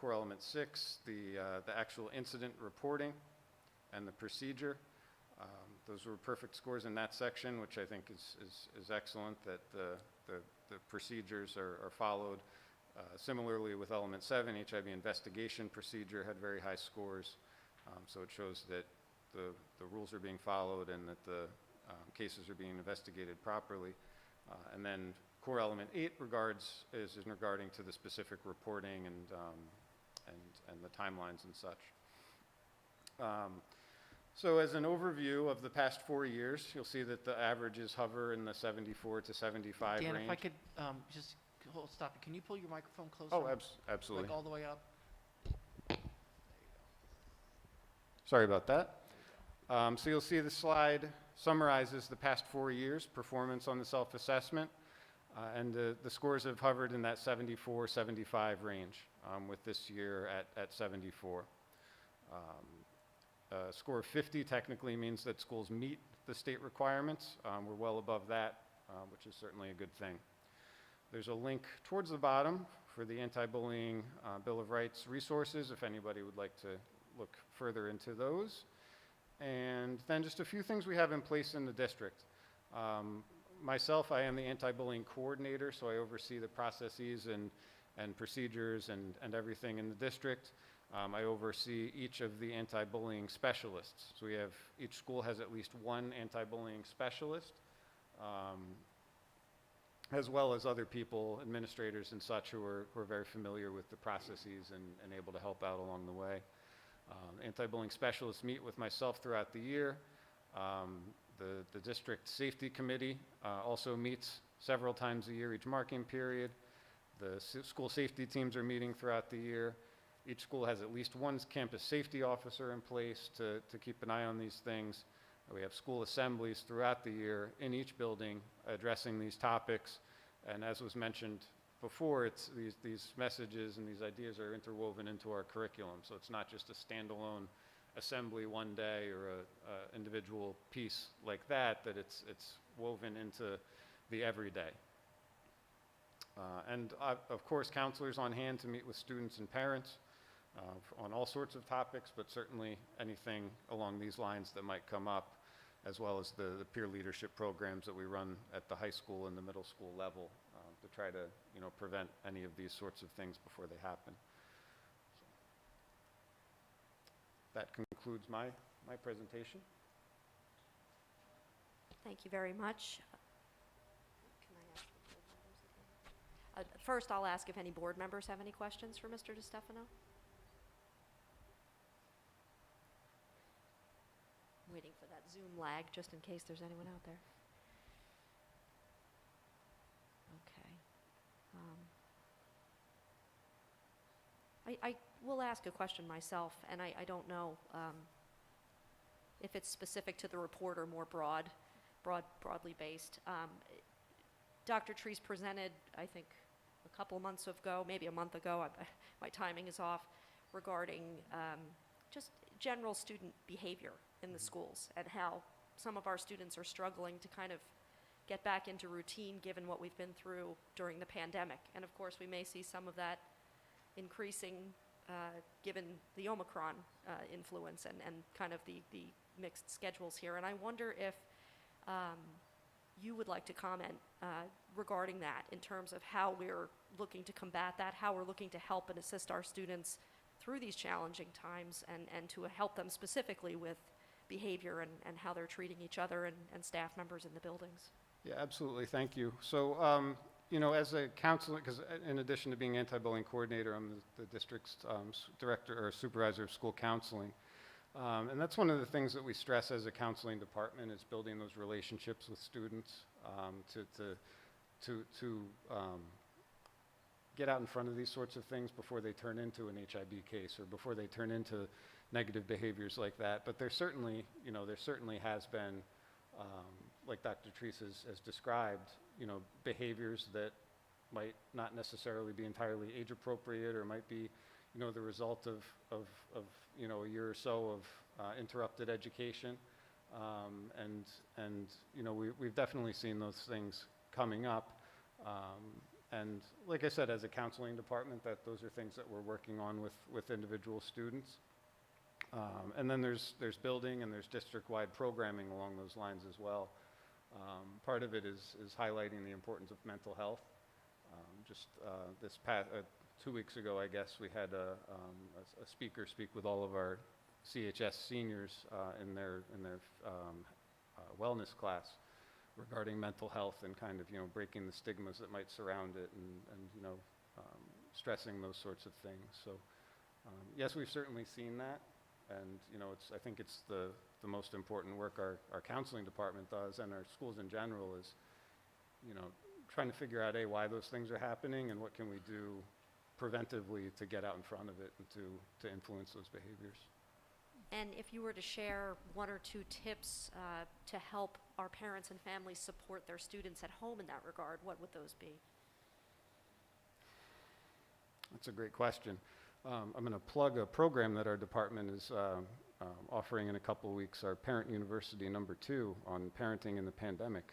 Core element 6, the actual incident reporting and the procedure. Those were perfect scores in that section, which I think is excellent, that the procedures are followed. Similarly with element 7, HIB investigation procedure had very high scores. So it shows that the rules are being followed and that the cases are being investigated properly. And then core element 8 is regarding to the specific reporting and the timelines and such. So as an overview of the past 4 years, you'll see that the averages hover in the 74 to 75 Dan, range. if I could just stop. Can you pull your microphone closer? Oh, absolutely. Like all the way up? Sorry about that. So you'll see the slide summarizes the past 4 years' performance on the self-assessment, and the scores have hovered in that 74, 75 range, with this year at 74. A score of 50 technically means that schools meet the state requirements. We're well above that, which is certainly a good thing. There's a link towards the bottom for the Anti-Bullying Bill of Rights resources, if anybody would like to look further into those. And then just a few things we have in place in the district. Myself, I am the anti-bullying coordinator, so I oversee the processes and procedures and everything in the district. I oversee each of the anti-bullying specialists. So each school has at least one anti-bullying specialist, as well as other people, administrators and such, who are very familiar with the processes and able to help out along the way. Anti-bullying specialists meet with myself throughout the year. The district safety committee also meets several times a year each marking period. The school safety teams are meeting throughout the year. Each school has at least one campus safety officer in place to keep an eye on these things. We have school assemblies throughout the year in each building addressing these topics. And as was mentioned before, it's these messages and these ideas are interwoven into our curriculum. So it's not just a standalone assembly one day or a individual piece like that it's woven into the everyday. And of course, counselors on hand to meet with students and parents on all sorts of topics, but certainly anything along these lines that might come up, as well as the peer leadership programs that we run at the high school and the middle school level to try to prevent any of these sorts of things before they happen. That concludes my presentation. Thank you very much. Can I ask the board members again? First, I'll ask if any board members have any questions for Mr. DiStefano. Waiting for that Zoom lag, just in case there's anyone out there. Okay. I will ask a question myself, and I don't know if it's specific to the report or more broadly based. Dr. Treese presented, I think, a couple months ago, maybe a month ago, my timing is off, regarding just general student behavior in the schools and how some of our students are struggling to kind of get back into routine given what we've been through during the pandemic. And of course, we may see some of that increasing given the Omicron influence and kind of the mixed schedules here. And I wonder if you would like to comment regarding that in terms of how we're looking to combat that, how we're looking to help and assist our students through these challenging times and to help them specifically with behavior and how they're treating each other and staff members in the buildings. Yeah, absolutely. Thank you. So, you know, as a counselor, because in addition to being anti-bullying coordinator, I'm the district's director or supervisor of school counseling. And that's one of the things that we stress as a counseling department is building those relationships with students to get out in front of these sorts of things before they turn into an HIB case or before they turn into negative behaviors like that. But there certainly, you know, there certainly has been, like Dr. Treese has described, you know, behaviors that might not necessarily be entirely age appropriate or might be, you know, the result of you know, a year or so of interrupted education. And you know, we've definitely seen those things coming up. And like I said, as a counseling department, those are things that we're working on with individual students. And then there's building and there's district-wide programming along those lines as well. Part of it is highlighting the importance of mental health. Just this past 2 weeks ago, I guess, we had a speaker speak with all of our CHS seniors in their wellness class regarding mental health and kind of, you know, breaking the stigmas that might surround it and you know, stressing those sorts of things. So yes, we've certainly seen that. And, you know, I think it's the most important work our counseling department does and our schools in general is, you know, trying to figure out, why those things are happening and what can we do preventively to get out in front of it and to influence those behaviors. And if you were to share one or two tips to help our parents and families support their students at home in that regard, what would those be? That's a great question. I'm going to plug a program that our department is offering in a couple of weeks, our Parent University #2 on parenting in the pandemic.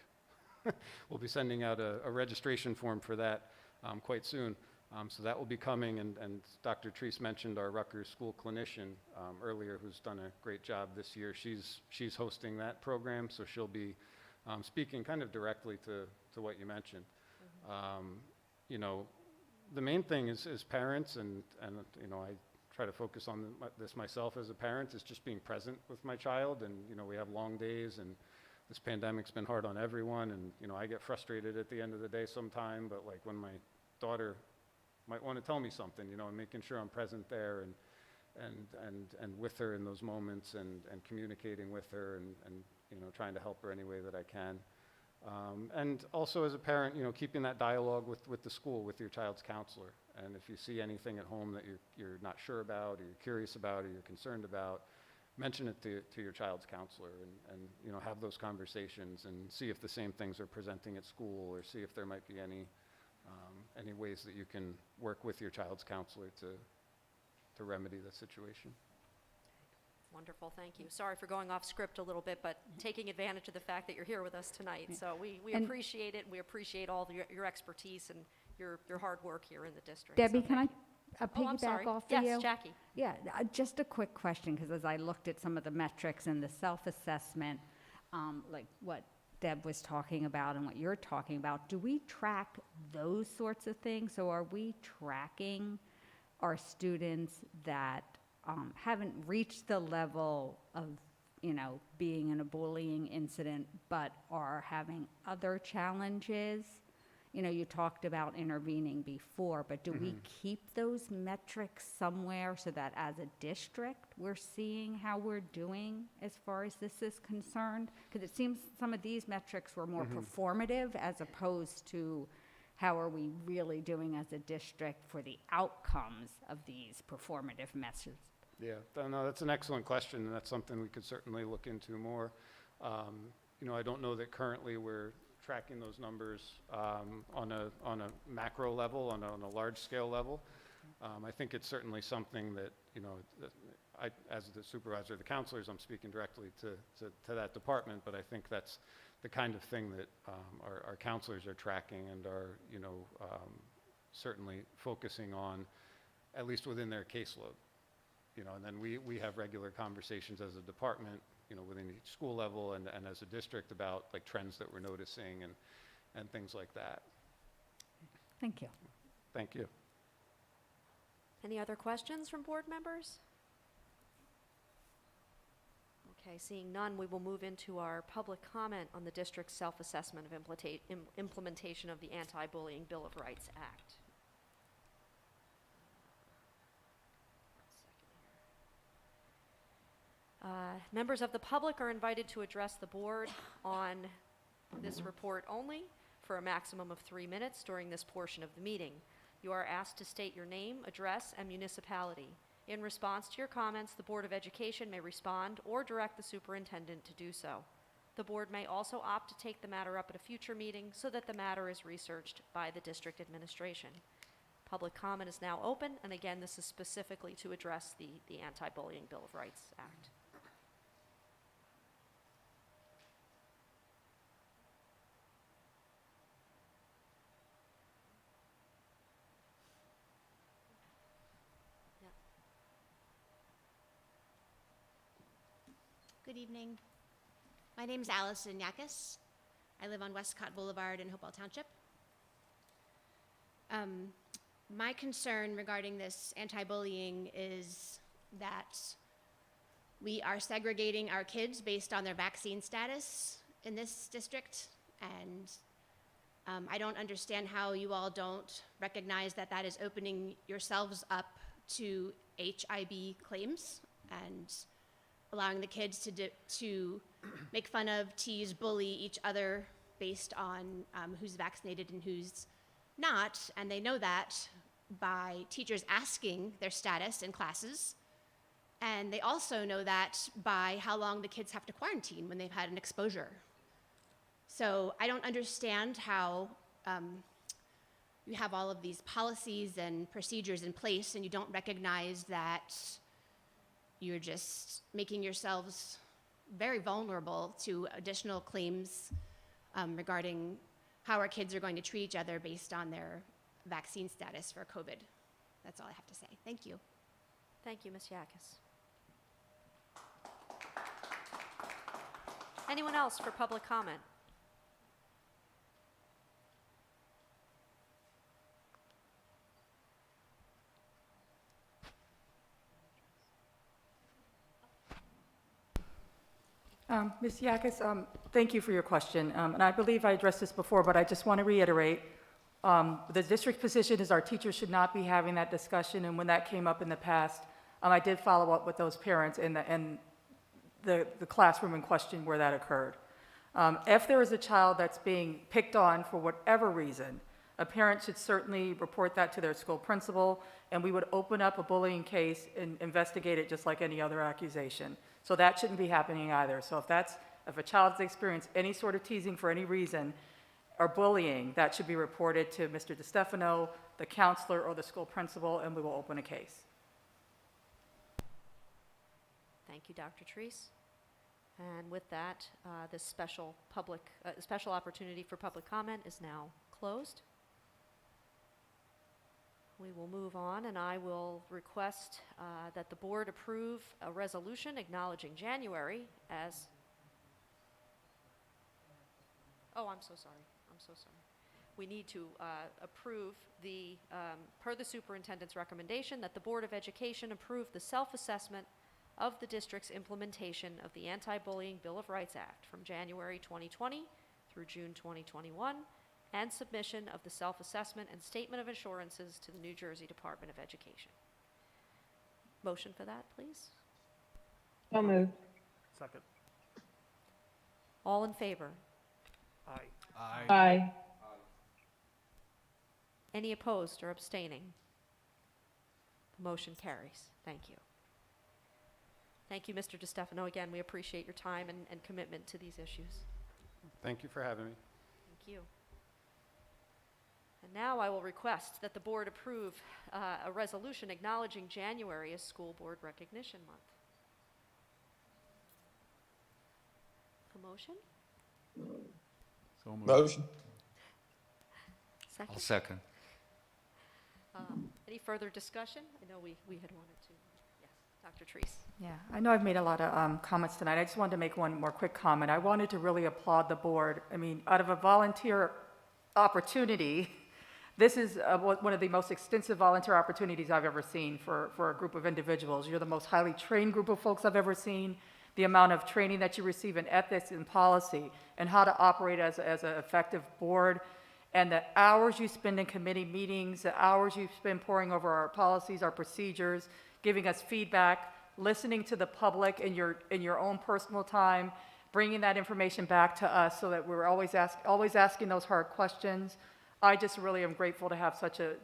We'll be sending out a registration form for that quite soon. So that will be coming, and Dr. Treese mentioned our Rutgers school clinician earlier, who's done a great job this year. She's hosting that program, so she'll be speaking kind of directly to what you mentioned. You know, the main thing is parents, and you know, I try to focus on this myself as a parent, is just being present with my child. And you know, we have long days, and this pandemic's been hard on everyone, and you know, I get frustrated at the end of the day sometime, but like when my daughter might want to tell me something, you know, and making sure I'm present there and with her in those moments and communicating with her and you know, trying to help her any way that I can. And also as a parent, you know, keeping that dialogue with the school, with your child's counselor. And if you see anything at home that you're not sure about, or you're curious about, or you're concerned about, mention it to your child's counselor and you know, have those conversations and see if the same things are presenting at school, or see if there might be any ways that you can work with your child's counselor to remedy the situation. Wonderful, thank you. Sorry for going off script a little bit, but taking advantage of the fact that you're here with us tonight. So we appreciate it. We appreciate all your expertise and your hard work here in the district. Debbie, So can I thank you. I'm sorry. piggyback off of you? Yes, Jackie. Yeah, just a quick question, because as I looked at some of the metrics and the self-assessment, like what Deb was talking about and what you're talking about, do we track those sorts of things? So are we tracking our students that haven't reached the level of, you know, being in a bullying incident, but are having other challenges? You know, you talked about intervening before, but do we keep those metrics somewhere so that as a district, we're seeing how we're doing as far as this is concerned? Because it seems some of these metrics were more performative as opposed to how are we really doing as a district for the outcomes of these performative measures? Yeah, no, that's an excellent question, and that's something we could certainly look into more. You know, I don't know that currently we're tracking those numbers on a macro level, on a large scale level. I think it's certainly something that, you know, as the supervisor of the counselors, I'm speaking directly to that department, but I think that's the kind of thing that our counselors are tracking and are, you know, certainly focusing on, at least within their caseload. You know, and then we have regular conversations as a department, you know, within each school level and as a district about like trends that we're noticing and things like that. Thank you. Thank you. Any other questions from board members? Okay, seeing none, we will move into our public comment on the district's self-assessment of implementation of the Anti-Bullying Bill of Rights Act. Members of the public are invited to address the board on this report only for a maximum of 3 minutes during this portion of the meeting. You are asked to state your name, address, and municipality. In response to your comments, the Board of Education may respond or direct the superintendent to do so. The board may also opt to take the matter up at a future meeting so that the matter is researched by the district administration. Public comment is now open, and again, this is specifically to address the Anti-Bullying Bill of Rights Act. Good evening. My name is Allison Yakis. I live on Westcott Boulevard in Hopewell Township. My concern regarding this anti-bullying is that we are segregating our kids based on their vaccine status in this district, and I don't understand how you all don't recognize that that is opening yourselves up to HIB claims and allowing the kids to make fun of, tease, bully each other based on who's vaccinated and who's not. And they know that by teachers asking their status in classes. And they also know that by how long the kids have to quarantine when they've had an exposure. So I don't understand how you have all of these policies and procedures in place and you don't recognize that you're just making yourselves very vulnerable to additional claims regarding how our kids are going to treat each other based on their vaccine status for COVID. That's all I have to say. Thank you. Thank you, Ms. Yakis. Anyone else for public comment? Ms. Yakis, thank you for your question. And I believe I addressed this before, but I just want to reiterate, the district position is our teachers should not be having that discussion. And when that came up in the past, I did follow up with those parents in the classroom in question where that occurred. If there is a child that's being picked on for whatever reason, a parent should certainly report that to their school principal, and we would open up a bullying case and investigate it just like any other accusation. So that shouldn't be happening either. So if a child's experienced any sort of teasing for any reason or bullying, that should be reported to Mr. DeStefano, the counselor, or the school principal, and we will open a case. Thank you, Dr. Treese. And with that, this special opportunity for public comment is now closed. We will move on, and I will request that the board approve a resolution acknowledging January as... Oh, I'm so sorry. We need to approve per the superintendent's recommendation, that the Board of Education approve the self-assessment of the district's implementation of the Anti-Bullying Bill of Rights Act from January 2020 through June 2021, and submission of the self-assessment and statement of assurances to the New Jersey Department of Education. Motion for that, please. So moved. Second. All in favor? Aye. Aye. Any opposed or abstaining? The motion carries. Thank you. Thank you, Mr. DeStefano. Again, we appreciate your time and commitment to these issues. Thank you for having me. Thank you. And now I will request that the board approve a resolution acknowledging January as School Board Recognition Month. A motion? So moved. Motion. I'll Second? second. Any further discussion? I know we had wanted to. Yes, Dr. Treese. Yeah, I know I've made a lot of comments tonight. I just wanted to make one more quick comment. I wanted to really applaud the board. I mean, out of a volunteer opportunity, this is one of the most extensive volunteer opportunities I've ever seen for a group of individuals. You're the most highly trained group of folks I've ever seen. The amount of training that you receive in ethics and policy and how to operate as an effective board, and the hours you spend in committee meetings, the hours you spend poring over our policies, our procedures, giving us feedback, listening to the public in your own personal time, bringing that information back to us so that we're always asking those hard questions. I just really am grateful to have such a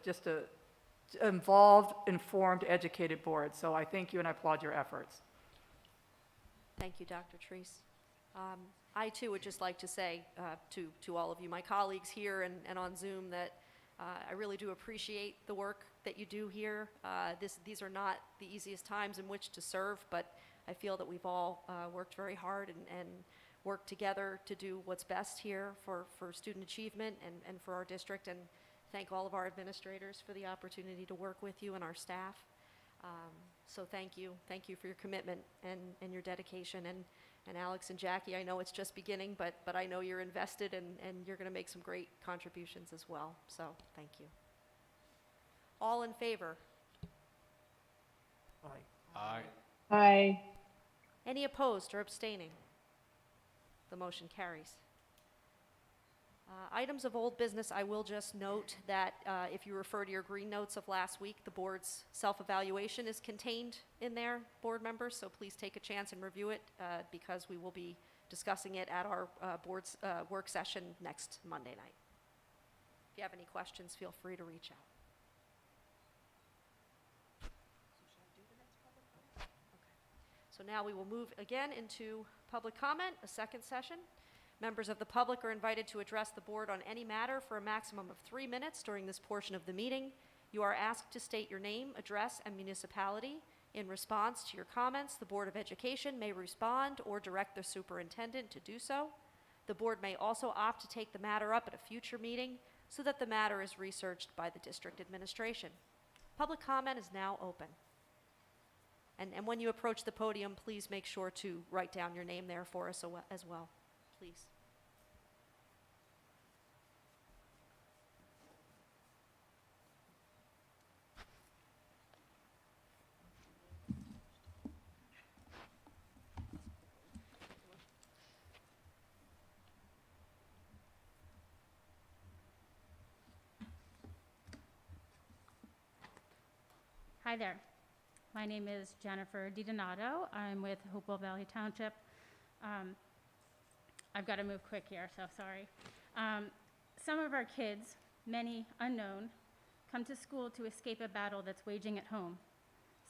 involved, informed, educated board. So I thank you and I applaud your efforts. Thank you, Dr. Treese. I too would just like to say to all of you, my colleagues here and on Zoom, that I really do appreciate the work that you do here. These are not the easiest times in which to serve, but I feel that we've all worked very hard and worked together to do what's best here for student achievement and for our district, and thank all of our administrators for the opportunity to work with you and our staff. So thank you for your commitment and your dedication, and Alex and Jackie, I know it's just beginning, but I know you're invested and you're going to make some great contributions as well, so thank you. All in favor? Aye. Aye. Aye. Any opposed or abstaining? The motion carries. Items of old business, I will just note that if you refer to your green notes of last week, the board's self-evaluation is contained in there, board members, so please take a chance and review it because we will be discussing it at our board's work session next Monday night. If you have any questions, feel free to reach out. So now we will move again into public comment, a second session. Members of the public are invited to address the board on any matter for a maximum of 3 minutes during this portion of the meeting. You are asked to state your name, address, and municipality. In response to your comments, the Board of Education may respond or direct the superintendent to do so. The board may also opt to take the matter up at a future meeting so that the matter is researched by the district administration. Public comment is now open. And when you approach the podium, please make sure to write down your name there for us as well, please. Hi there. My name is Jennifer DiDonato. I'm with Hopewell Valley Township. I've got to move quick here, so sorry. Some of our kids, many unknown, come to school to escape a battle that's waging at home.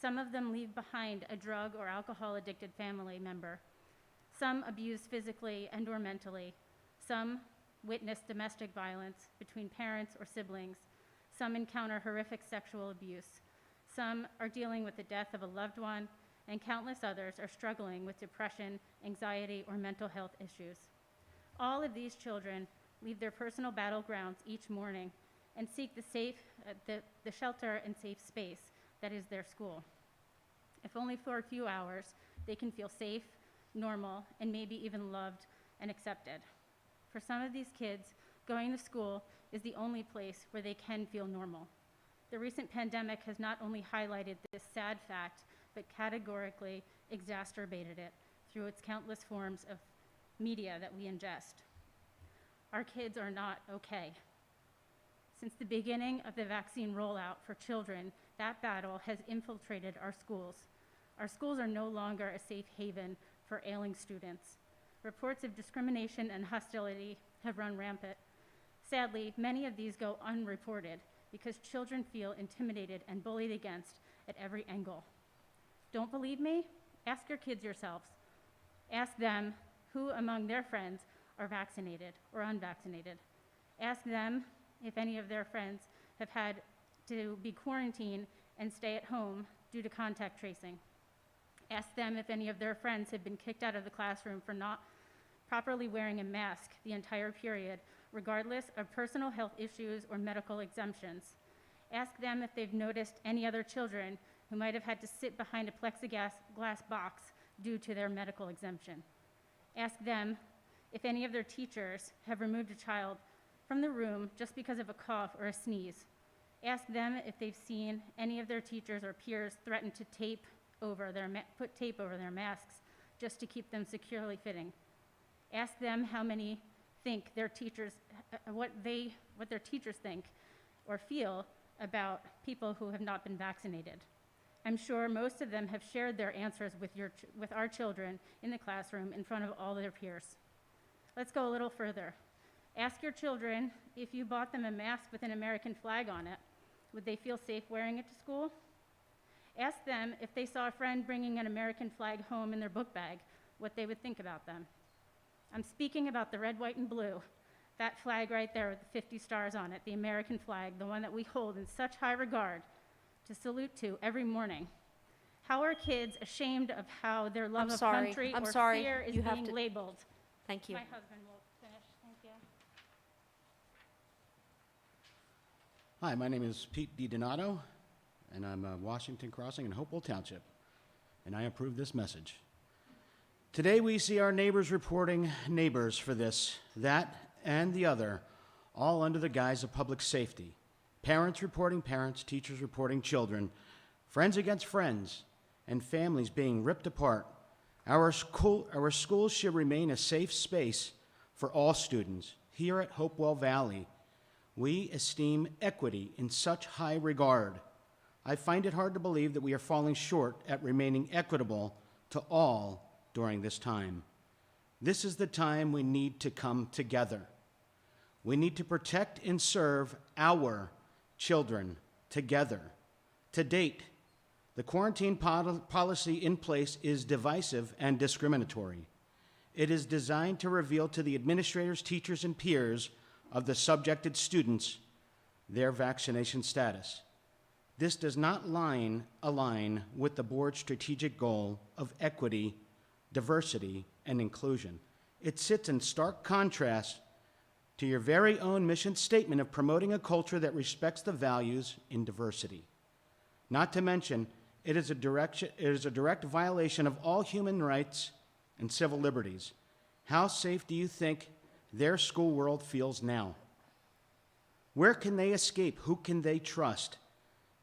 Some of them leave behind a drug or alcohol-addicted family member. Some abuse physically and or mentally. Some witness domestic violence between parents or siblings. Some encounter horrific sexual abuse. Some are dealing with the death of a loved one, and countless others are struggling with depression, anxiety, or mental health issues. All of these children leave their personal battlegrounds each morning and seek the shelter and safe space that is their school. If only for a few hours, they can feel safe, normal, and maybe even loved and accepted. For some of these kids, going to school is the only place where they can feel normal. The recent pandemic has not only highlighted this sad fact, but categorically exacerbated it through its countless forms of media that we ingest. Our kids are not okay. Since the beginning of the vaccine rollout for children, that battle has infiltrated our schools. Our schools are no longer a safe haven for ailing students. Reports of discrimination and hostility have run rampant. Sadly, many of these go unreported because children feel intimidated and bullied against at every angle. Don't believe me? Ask your kids yourselves. Ask them who among their friends are vaccinated or unvaccinated. Ask them if any of their friends have had to be quarantined and stay at home due to contact tracing. Ask them if any of their friends have been kicked out of the classroom for not properly wearing a mask the entire period, regardless of personal health issues or medical exemptions. Ask them if they've noticed any other children who might have had to sit behind a plexiglass box due to their medical exemption. Ask them if any of their teachers have removed a child from the room just because of a cough or a sneeze. Ask them if they've seen any of their teachers or peers threaten to put tape over their masks just to keep them securely fitting. Ask them how many think their teachers, what their teachers think or feel about people who have not been vaccinated. I'm sure most of them have shared their answers with our children in the classroom in front of all their peers. Let's go a little further. Ask your children if you bought them a mask with an American flag on it, would they feel safe wearing it to school? Ask them if they saw a friend bringing an American flag home in their book bag, what they would think about them. I'm speaking about the red, white, and blue, that flag right there with the 50 stars on it, the American flag, the one that we hold in such high regard to salute to every morning. How are kids ashamed of how their love of country or fear is being labeled? Thank you. My husband will finish. Thank you. Hi, my name is Pete DiDonato, and I'm Washington Crossing in Hopewell Township, and I approve this message. Today we see our neighbors reporting neighbors for this, that, and the other, all under the guise of public safety. Parents reporting parents, teachers reporting children, friends against friends, and families being ripped apart. Our schools should remain a safe space for all students. Here at Hopewell Valley, we esteem equity in such high regard. I find it hard to believe that we are falling short at remaining equitable to all during this time. This is the time we need to come together. We need to protect and serve our children together. To date, the quarantine policy in place is divisive and discriminatory. It is designed to reveal to the administrators, teachers, and peers of the subjected students their vaccination status. This does not align with the board's strategic goal of equity, diversity, and inclusion. It sits in stark contrast to your very own mission statement of promoting a culture that respects the values in diversity. Not to mention, it is a direct violation of all human rights and civil liberties. How safe do you think their school world feels now? Where can they escape? Who can they trust?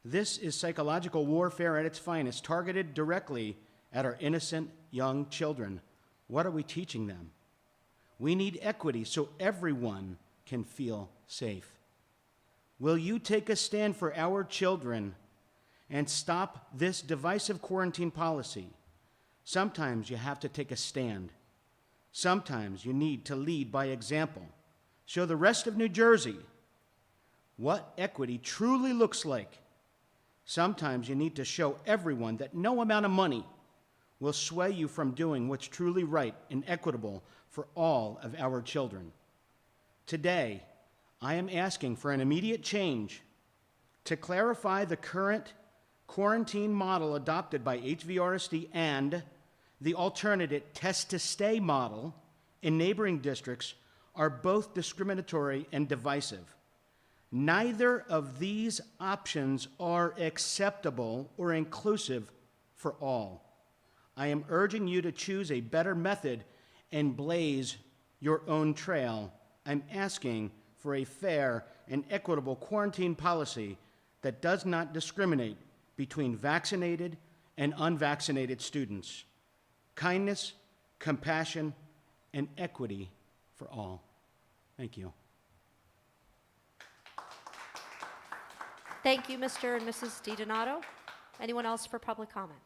This is psychological warfare at its finest, targeted directly at our innocent young children. What are we teaching them? We need equity so everyone can feel safe. Will you take a stand for our children and stop this divisive quarantine policy? Sometimes you have to take a stand. Sometimes you need to lead by example. Show the rest of New Jersey what equity truly looks like. Sometimes you need to show everyone that no amount of money will sway you from doing what's truly right and equitable for all of our children. Today, I am asking for an immediate change to clarify the current quarantine model adopted by HVRSD and the alternative test-to-stay model in neighboring districts are both discriminatory and divisive. Neither of these options are acceptable or inclusive for all. I am urging you to choose a better method and blaze your own trail. I'm asking for a fair and equitable quarantine policy that does not discriminate between vaccinated and unvaccinated students. Kindness, compassion, and equity for all. Thank you. Thank you, Mr. and Mrs. DiDonato. Anyone else for public comment?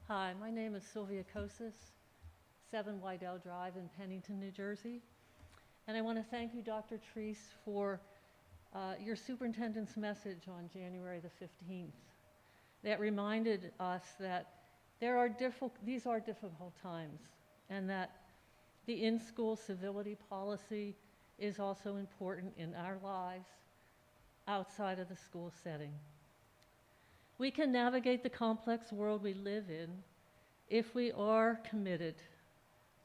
Hi, my name is Sylvia Kosis, 7 Wydell Drive in Pennington, New Jersey. And I want to thank you, Dr. Treese, for your superintendent's message on January the 15th. That reminded us that these are difficult times, and that the in-school civility policy is also important in our lives outside of the school setting. We can navigate the complex world we live in if we are committed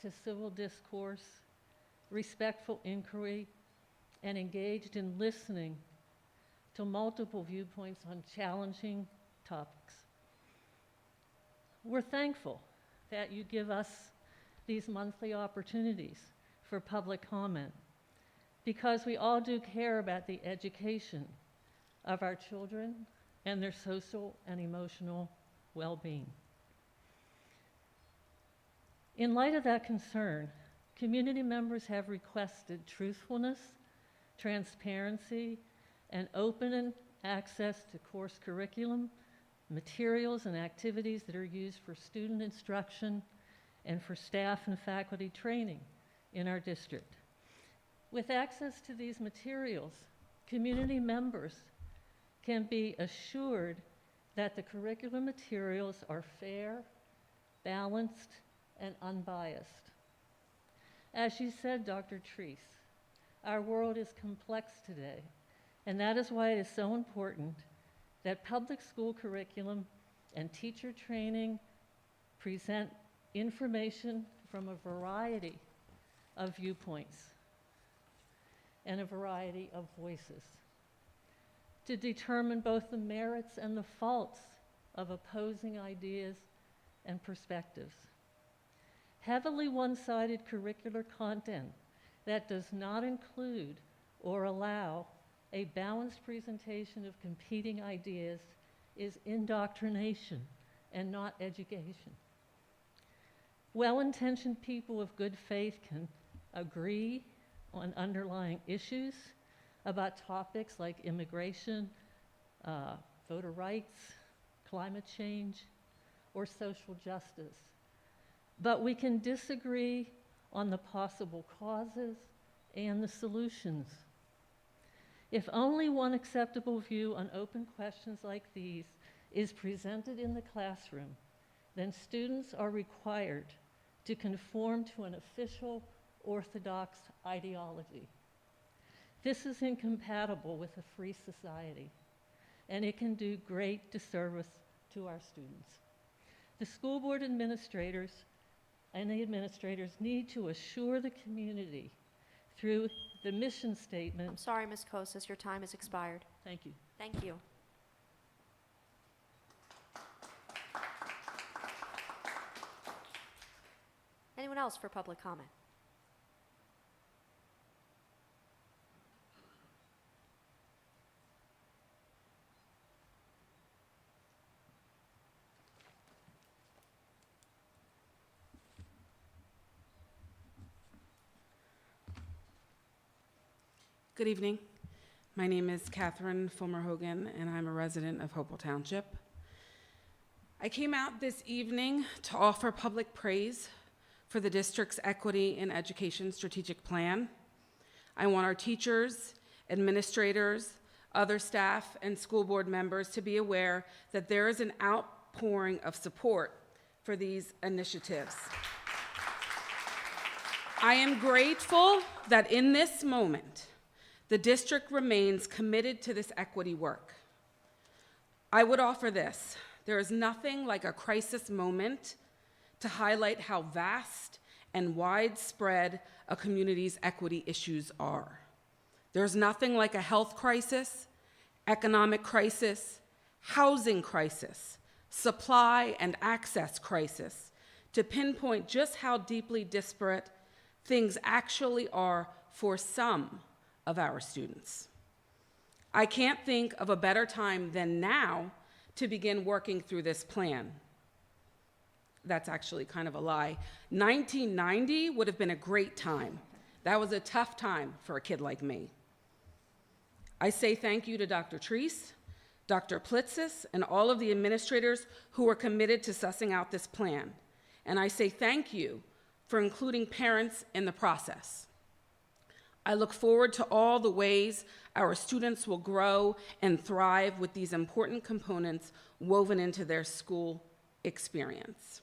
to civil discourse, respectful inquiry, and engaged in listening to multiple viewpoints on challenging topics. We're thankful that you give us these monthly opportunities for public comment, because we all do care about the education of our children and their social and emotional well-being. In light of that concern, community members have requested truthfulness, transparency, and open access to course curriculum, materials, and activities that are used for student instruction and for staff and faculty training in our district. With access to these materials, community members can be assured that the curriculum materials are fair, balanced, and unbiased. As you said, Dr. Treese, our world is complex today, and that is why it is so important that public school curriculum and teacher training present information from a variety of viewpoints and a variety of voices to determine both the merits and the faults of opposing ideas and perspectives. Heavily one-sided curricular content that does not include or allow a balanced presentation of competing ideas is indoctrination and not education. Well-intentioned people of good faith can agree on underlying issues about topics like immigration, voter rights, climate change, or social justice. But we can disagree on the possible causes and the solutions. If only one acceptable view on open questions like these is presented in the classroom, then students are required to conform to an official orthodox ideology. This is incompatible with a free society, and it can do great disservice to our students. The school board administrators and the administrators need to assure the community through the mission statement. I'm sorry, Ms. Kosas, your time has expired. Thank you. Thank you. Anyone else for public comment? Good evening. My name is Catherine Fulmer-Hogan, and I'm a resident of Hopewell Township. I came out this evening to offer public praise for the district's Equity in Education Strategic Plan. I want our teachers, administrators, other staff, and school board members to be aware that there is an outpouring of support for these initiatives. I am grateful that in this moment, the district remains committed to this equity work. I would offer this: there is nothing like a crisis moment to highlight how vast and widespread a community's equity issues are. There's nothing like a health crisis, economic crisis, housing crisis, supply and access crisis to pinpoint just how deeply disparate things actually are for some of our students. I can't think of a better time than now to begin working through this plan. That's actually kind of a lie. 1990 would have been a great time. That was a tough time for a kid like me. I say thank you to Dr. Treese, Dr. Plitzis, and all of the administrators who are committed to sussing out this plan. And I say thank you for including parents in the process. I look forward to all the ways our students will grow and thrive with these important components woven into their school experience.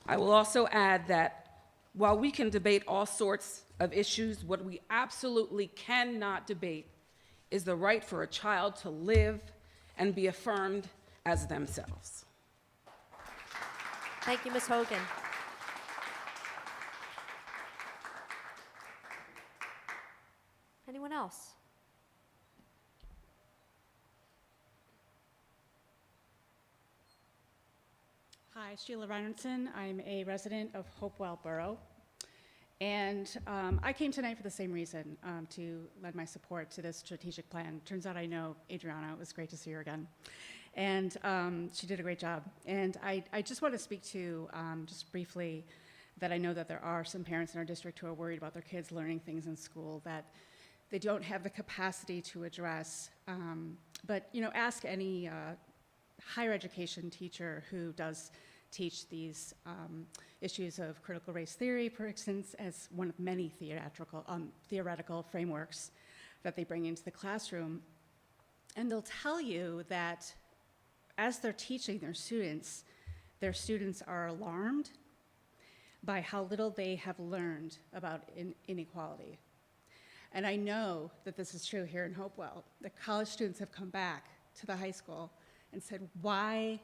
I will also add that while we can debate all sorts of issues, what we absolutely cannot debate is the right for a child to live and be affirmed as themselves. Thank you, Ms. Hogan. Anyone else? Hi, Sheila Reinertson. I'm a resident of Hopewell Borough. And I came tonight for the same reason, to lend my support to this strategic plan. Turns out I know Adriana. It was great to see her again. And she did a great job. And I just want to speak to, just briefly, that I know that there are some parents in our district who are worried about their kids learning things in school that they don't have the capacity to address. But, you know, ask any higher education teacher who does teach these issues of critical race theory, for instance, as one of many theoretical frameworks that they bring into the classroom. And they'll tell you that as they're teaching their students are alarmed by how little they have learned about inequality. And I know that this is true here in Hopewell. The college students have come back to the high school and said, why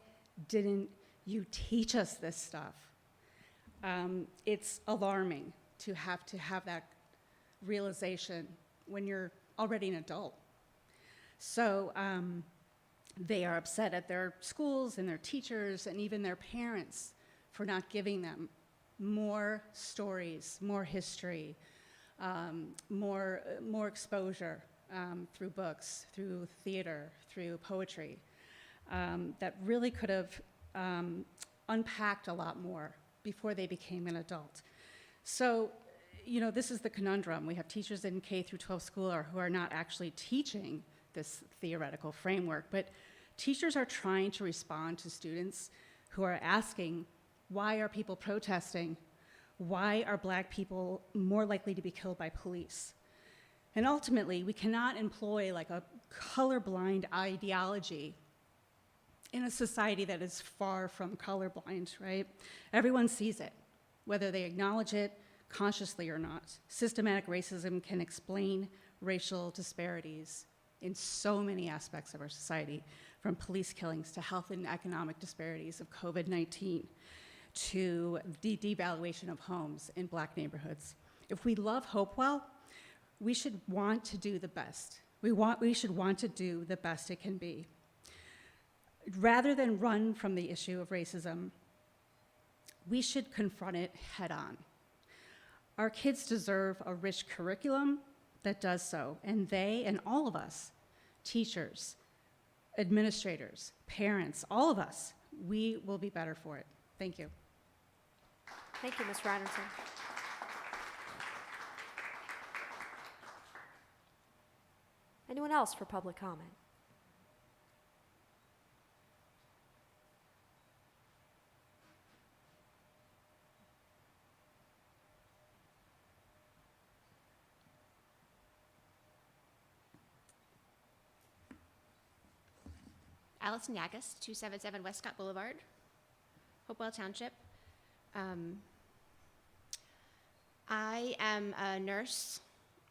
didn't you teach us this stuff? It's alarming to have that realization when you're already an adult. So they are upset at their schools and their teachers and even their parents for not giving them more stories, more history, more exposure through books, through theater, through poetry, that really could have unpacked a lot more before they became an adult. So, you know, this is the conundrum. We have teachers in K through 12 school who are not actually teaching this theoretical framework, but teachers are trying to respond to students who are asking, why are people protesting? Why are Black people more likely to be killed by police? And ultimately, we cannot employ like a colorblind ideology in a society that is far from colorblind, right? Everyone sees it, whether they acknowledge it consciously or not. Systematic racism can explain racial disparities in so many aspects of our society, from police killings to health and economic disparities of COVID-19 to the devaluation of homes in Black neighborhoods. If we love Hopewell, we should want to do the best. We should want to do the best it can be. Rather than run from the issue of racism, we should confront it head on. Our kids deserve a rich curriculum that does so, and they and all of us, teachers, administrators, parents, all of us, we will be better for it. Thank you. Thank you, Ms. Reinertson. Anyone else for public comment? Allison Yagas, 277 Westcott Boulevard, Hopewell Township. I am a nurse.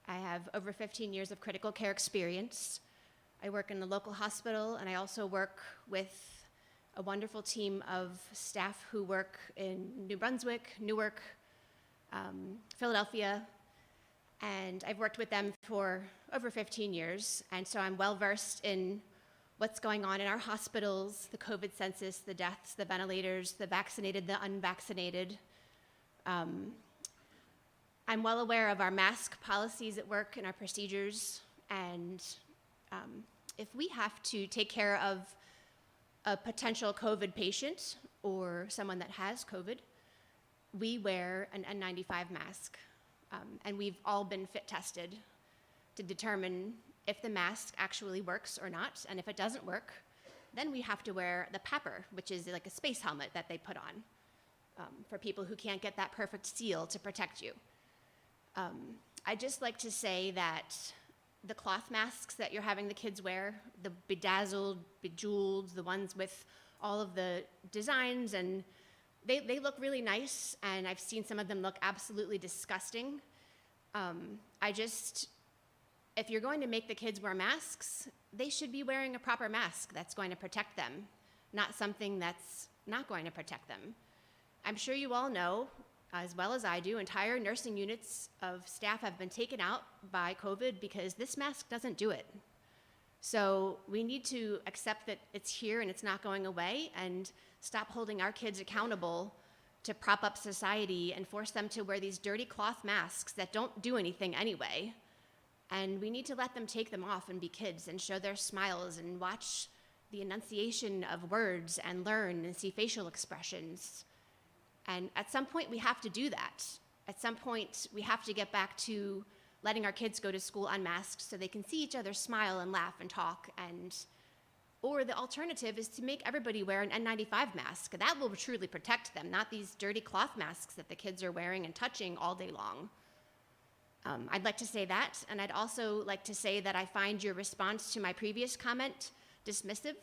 I have over 15 years of critical care experience. I work in the local hospital, and I also work with a wonderful team of staff who work in New Brunswick, Newark, Philadelphia, and I've worked with them for over 15 years, and so I'm well-versed in what's going on in our hospitals, the COVID census, the deaths, the ventilators, the vaccinated, the unvaccinated. I'm well aware of our mask policies at work and our procedures, and if we have to take care of a potential COVID patient or someone that has COVID, we wear an N95 mask, and we've all been fit tested to determine if the mask actually works or not, and if it doesn't work, then we have to wear the PAPR, which is like a space helmet that they put on for people who can't get that perfect seal to protect you. I'd just like to say that the cloth masks that you're having the kids wear, the bedazzled, bejeweled, the ones with all of the designs, and they look really nice, and I've seen some of them look absolutely disgusting. If you're going to make the kids wear masks, they should be wearing a proper mask that's going to protect them, not something that's not going to protect them. I'm sure you all know, as well as I do, entire nursing units of staff have been taken out by COVID because this mask doesn't do it. So we need to accept that it's here and it's not going away, and stop holding our kids accountable to prop up society and force them to wear these dirty cloth masks that don't do anything anyway. And we need to let them take them off and be kids and show their smiles and watch the enunciation of words and learn and see facial expressions. And at some point, we have to do that. At some point, we have to get back to letting our kids go to school unmasked so they can see each other smile and laugh and talk. Or the alternative is to make everybody wear an N95 mask. That will truly protect them, not these dirty cloth masks that the kids are wearing and touching all day long. I'd like to say that, and I'd also like to say that I find your response to my previous comment dismissive.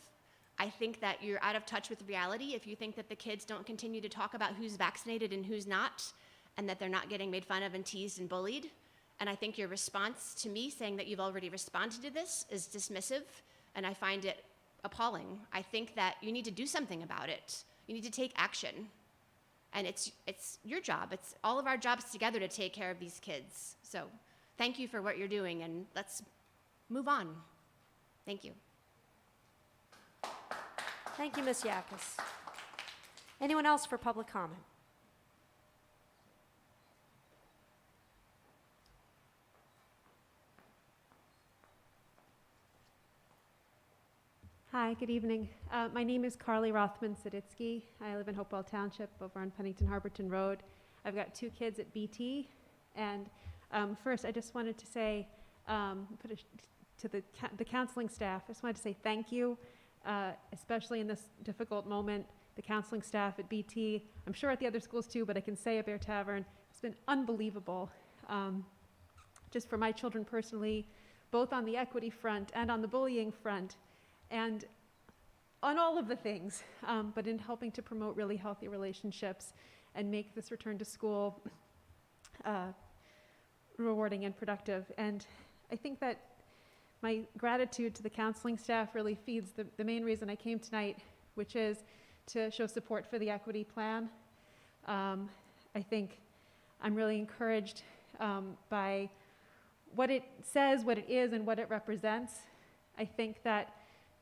I think that you're out of touch with reality if you think that the kids don't continue to talk about who's vaccinated and who's not, and that they're not getting made fun of and teased and bullied. And I think your response to me saying that you've already responded to this is dismissive, and I find it appalling. I think that you need to do something about it. You need to take action. And it's your job. It's all of our jobs together to take care of these kids. So thank you for what you're doing, and let's move on. Thank you. Thank you, Ms. Yakas. Anyone else for public comment? Hi, good evening. My name is Carly Rothman-Saditsky. I live in Hopewell Township over on Pennington-Harborton Road. I've got 2 kids at BT. And first, I just wanted to say, to the counseling staff, I just wanted to say thank you, especially in this difficult moment. The counseling staff at BT, I'm sure at the other schools too, but I can say at Bear Tavern, it's been unbelievable. Just for my children personally, both on the equity front and on the bullying front, and on all of the things, but in helping to promote really healthy relationships and make this return to school rewarding and productive. And I think that my gratitude to the counseling staff really feeds the main reason I came tonight, which is to show support for the equity plan. I think I'm really encouraged by what it says, what it is, and what it represents. I think that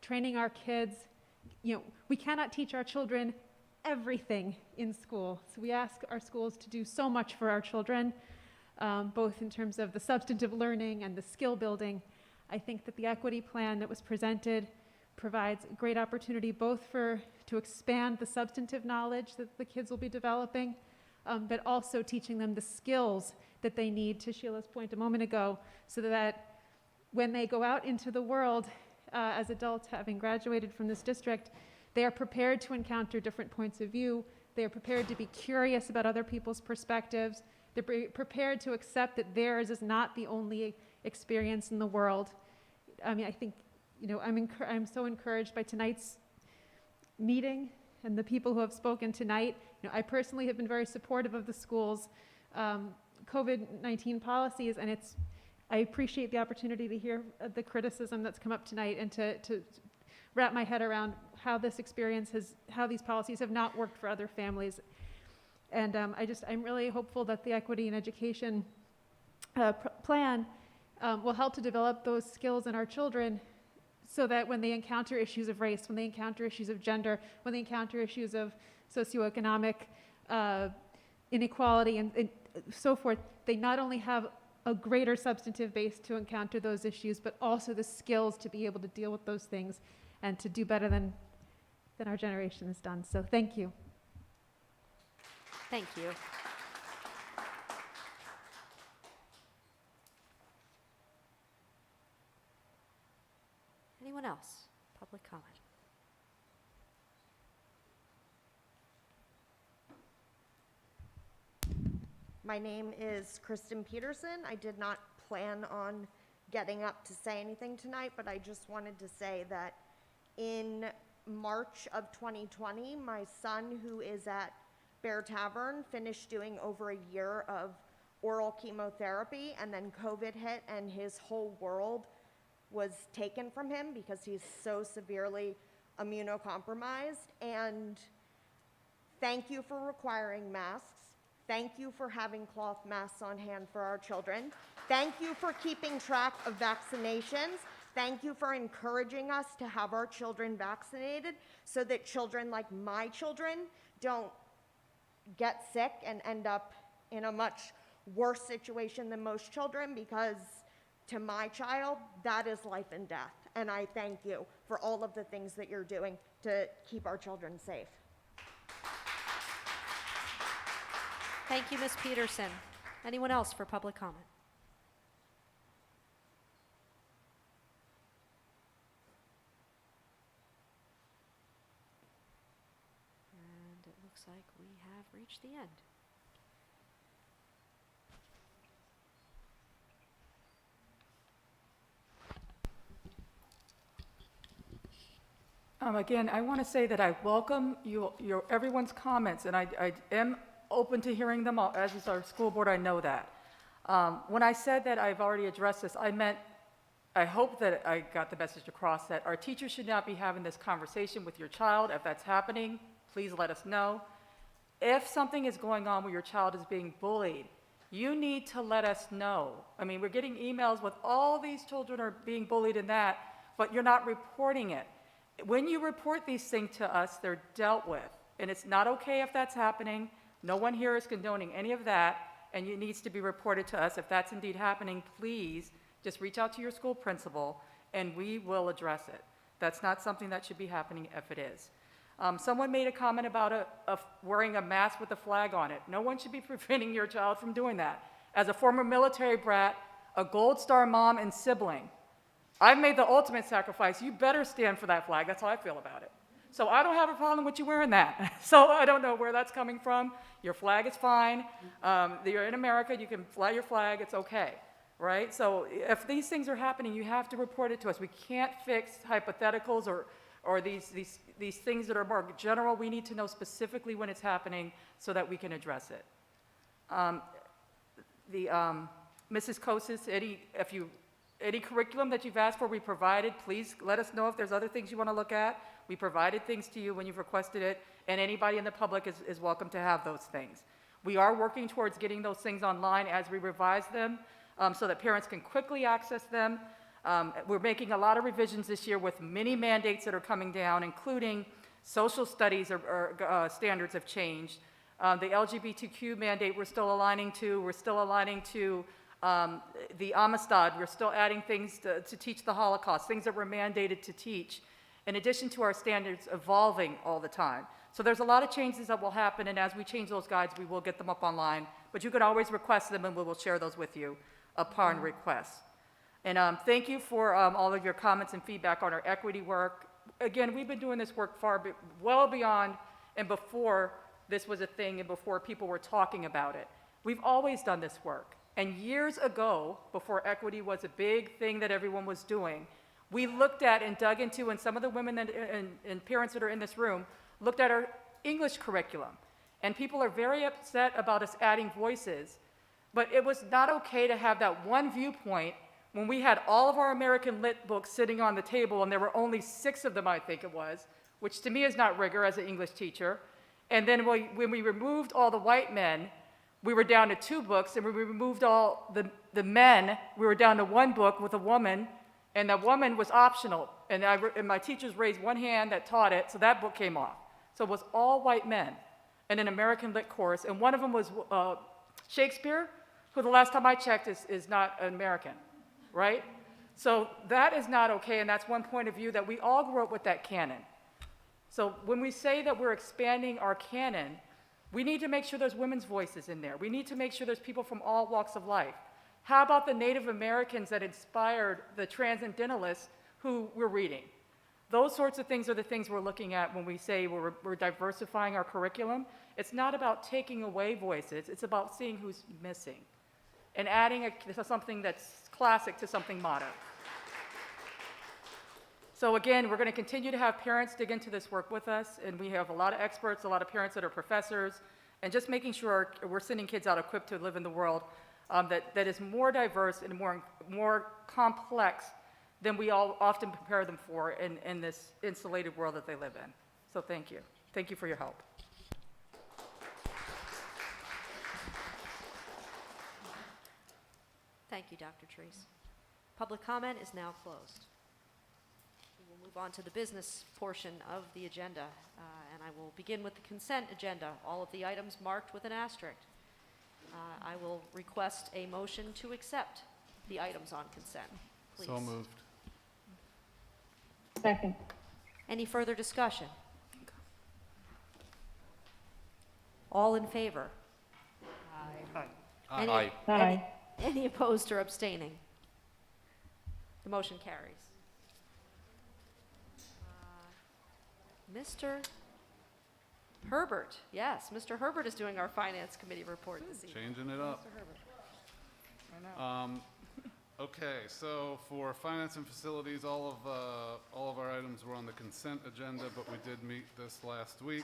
training our kids, we cannot teach our children everything in school. So we ask our schools to do so much for our children, both in terms of the substantive learning and the skill building. I think that the equity plan that was presented provides a great opportunity both to expand the substantive knowledge that the kids will be developing, but also teaching them the skills that they need, to Sheila's point a moment ago, so that when they go out into the world as adults, having graduated from this district, they are prepared to encounter different points of view. They are prepared to be curious about other people's perspectives. They're prepared to accept that theirs is not the only experience in the world. I mean, I think, I'm so encouraged by tonight's meeting and the people who have spoken tonight. I personally have been very supportive of the school's COVID-19 policies, and I appreciate the opportunity to hear the criticism that's come up tonight and to wrap my head around how how these policies have not worked for other families. And I'm really hopeful that the equity in education plan will help to develop those skills in our children, so that when they encounter issues of race, when they encounter issues of gender, when they encounter issues of socioeconomic inequality and so forth, they not only have a greater substantive base to encounter those issues, but also the skills to be able to deal with those things and to do better than our generation has done. So thank you. Thank you. Anyone else? Public comment. My name is Kristen Peterson. I did not plan on getting up to say anything tonight, but I just wanted to say that in March of 2020, my son, who is at Bear Tavern, finished doing over a year of oral chemotherapy, and then COVID hit and his whole world was taken from him because he's so severely immunocompromised. And thank you for requiring masks. Thank you for having cloth masks on hand for our children. Thank you for keeping track of vaccinations. Thank you for encouraging us to have our children vaccinated so that children like my children don't get sick and end up in a much worse situation than most children, because to my child, that is life and death. And I thank you for all of the things that you're doing to keep our children safe. Thank you, Ms. Peterson. Anyone else for public comment? And it looks like we have reached the end. Again, I want to say that I welcome everyone's comments, and I am open to hearing them all. As is our school board, I know that. When I said that I've already addressed this, I meant, I hope that I got the message across that our teachers should not be having this conversation with your child. If that's happening, please let us know. If something is going on where your child is being bullied, you need to let us know. I mean, we're getting emails with all these children are being bullied and that, but you're not reporting it. When you report these things to us, they're dealt with. And it's not okay if that's happening. No one here is condoning any of that, and it needs to be reported to us. If that's indeed happening, please just reach out to your school principal, and we will address it. That's not something that should be happening if it is. Someone made a comment about wearing a mask with a flag on it. No one should be preventing your child from doing that. As a former military brat, a Gold Star mom and sibling, I've made the ultimate sacrifice. You better stand for that flag. That's how I feel about it. So I don't have a problem with you wearing that. So I don't know where that's coming from. Your flag is fine. You're in America. You can fly your flag. It's okay, right? So if these things are happening, you have to report it to us. We can't fix hypotheticals or these things that are more general. We need to know specifically when it's happening so that we can address it. Mrs. Kosis, any curriculum that you've asked for, we provided. Please let us know if there's other things you want to look at. We provided things to you when you've requested it, and anybody in the public is welcome to have those things. We are working towards getting those things online as we revise them so that parents can quickly access them. We're making a lot of revisions this year with many mandates that are coming down, including social studies standards have changed. The LGBTQ mandate we're still aligning to. We're still aligning to the Amistad. We're still adding things to teach the Holocaust, things that were mandated to teach, in addition to our standards evolving all the time. So there's a lot of changes that will happen, and as we change those guides, we will get them up online. But you can always request them, and we will share those with you upon request. And thank you for all of your comments and feedback on our equity work. Again, we've been doing this work well beyond and before this was a thing and before people were talking about it. We've always done this work. And years ago, before equity was a big thing that everyone was doing, we looked at and dug into, and some of the women and parents that are in this room looked at our English curriculum. And people are very upset about us adding voices, but it was not okay to have that one viewpoint when we had all of our American Lit books sitting on the table, and there were only 6 of them, I think it was, which to me is not rigor as an English teacher. And then when we removed all the white men, we were down to 2 books, and when we removed all the men, we were down to 1 book with a woman, and that woman was optional. And my teachers raised one hand that taught it, so that book came off. So it was all white men in an American Lit course, and one of them was Shakespeare, who the last time I checked is not an American, right? So that is not okay, and that's one point of view that we all grew up with that canon. So when we say that we're expanding our canon, we need to make sure there's women's voices in there. We need to make sure there's people from all walks of life. How about the Native Americans that inspired the transcendentalists who we're reading? Those sorts of things are the things we're looking at when we say we're diversifying our curriculum. It's not about taking away voices, it's about seeing who's missing and adding something that's classic to something modern. So again, we're going to continue to have parents dig into this work with us, and we have a lot of experts, a lot of parents that are professors, and just making sure we're sending kids out equipped to live in the world that is more diverse and more complex than we all often prepare them for in this insulated world that they live in. So thank you. Thank you for your help. Thank you, Dr. Treese. Public comment is now closed. We will move on to the business portion of the agenda, and I will begin with the consent agenda, all of the items marked with an asterisk. I will request a motion to accept the items on consent, please. So moved. Second. Any further discussion? All in favor? Aye. Any- Aye. Aye. Any opposed or abstaining? The motion carries. Mr. Herbert, yes, Mr. Herbert is doing our Finance Committee report this evening. Changing it up. Mr. Herbert. I know. Okay, so for finance and facilities, all of our items were on the consent agenda, but we did meet this last week,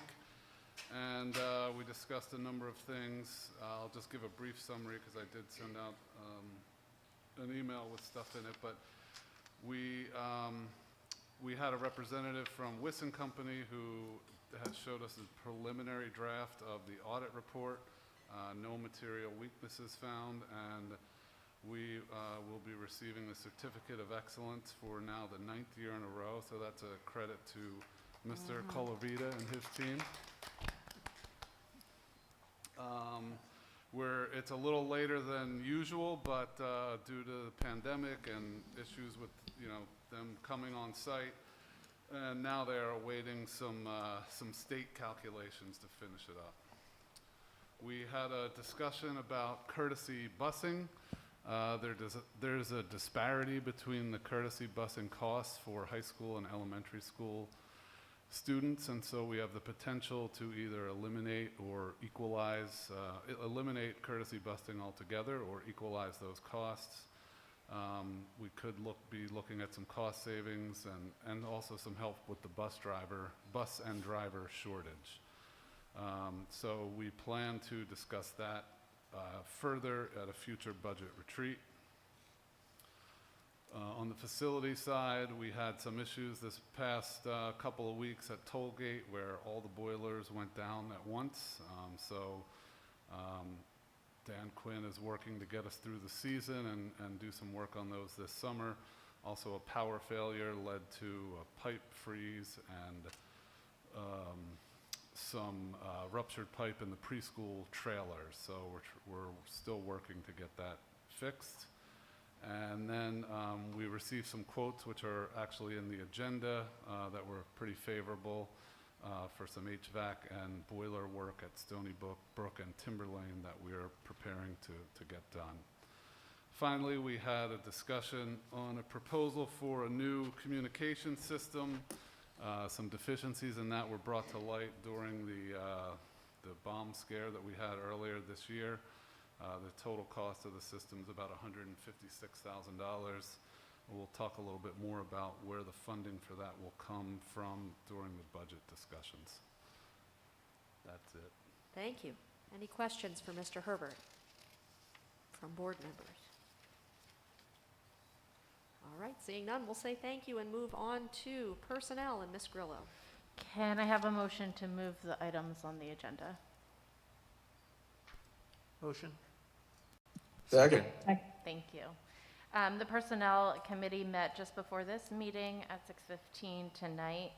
and we discussed a number of things. I'll just give a brief summary because I did send out an email with stuff in it, but we had a representative from Wiss & Company who has showed us a preliminary draft of the audit report. No material weaknesses found, and we will be receiving the Certificate of Excellence for now the 9th year in a row, so that's a credit to Mr. Colavita and his team. It's a little later than usual, but due to the pandemic and issues with them coming on site, and now they are awaiting some state calculations to finish it up. We had a discussion about courtesy busing. There's a disparity between the courtesy busing costs for high school and elementary school students, and so we have the potential to either eliminate or equalize, eliminate courtesy busing altogether or equalize those costs. We could be looking at some cost savings and also some help with the bus and driver shortage. So we plan to discuss that further at a future budget retreat. On the facility side, we had some issues this past couple of weeks at Tollgate where all the boilers went down at once. Dan Quinn is working to get us through the season and do some work on those this summer. Also, a power failure led to a pipe freeze and some ruptured pipe in the preschool trailers. So we're still working to get that fixed. And then we received some quotes which are actually in the agenda that were pretty favorable for some HVAC and boiler work at Stony Brook and Timberlane that we are preparing to get done. Finally, we had a discussion on a proposal for a new communication system. Some deficiencies in that were brought to light during the bomb scare that we had earlier this year. The total cost of the system is about $156,000. We'll talk a little bit more about where the funding for that will come from during the budget discussions. That's it. Thank you. Any questions for Mr. Herbert from board members? All right, seeing none, we'll say thank you and move on to personnel and Ms. Grillo. Can I have a motion to move the items on the agenda? Motion. Second. Thank you. The Personnel Committee met just before this meeting at 6:15 tonight.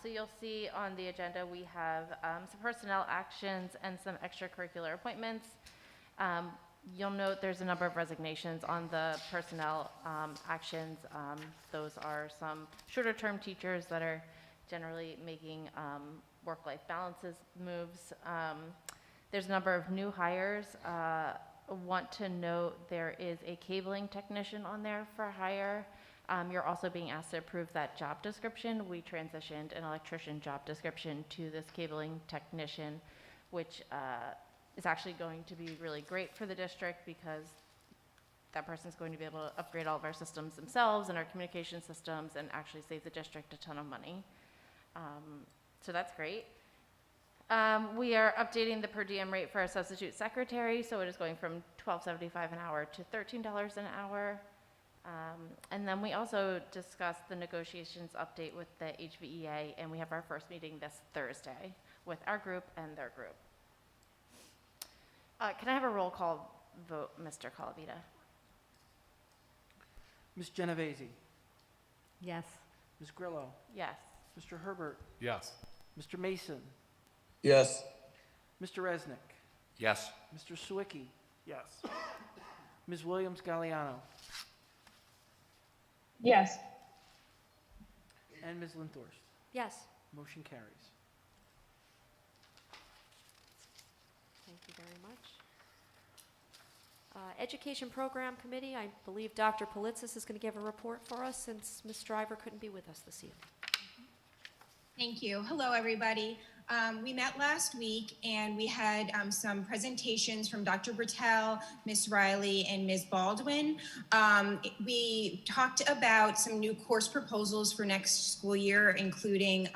So you'll see on the agenda we have some personnel actions and some extracurricular appointments. You'll note there's a number of resignations on the personnel actions. Those are some shorter-term teachers that are generally making work-life balances moves. There's a number of new hires. Want to note there is a cabling technician on there for hire. You're also being asked to approve that job description. We transitioned an electrician job description to this cabling technician which is actually going to be really great for the district because that person's going to be able to upgrade all of our systems themselves and our communication systems and actually save the district a ton of money. So that's great. We are updating the per diem rate for our substitute secretary, so it is going from $12.75 an hour to $13 an hour. And then we also discussed the negotiations update with the HVEA, and we have our first meeting this Thursday with our group and their group. Can I have a roll call vote, Mr. Calavita? Ms. Genovese, Yes. Ms. Grillo, Yes. Mr. Herbert, Yes. Mr. Mason, Yes. Mr. Resnick, Yes. Mr. Sawicki, Yes. Ms. Williams-Galliano, Yes. and Ms. Linthorst. Yes. Motion carries. Thank you very much. Education Program Committee, I believe Dr. Politzis is going to give a report for us since Ms. Driver couldn't be with us this evening. Thank you. Hello, everybody. We met last week and we had some presentations from Dr. Bertel, Ms. Riley, and Ms. Baldwin. We talked about some new course proposals for next school year, including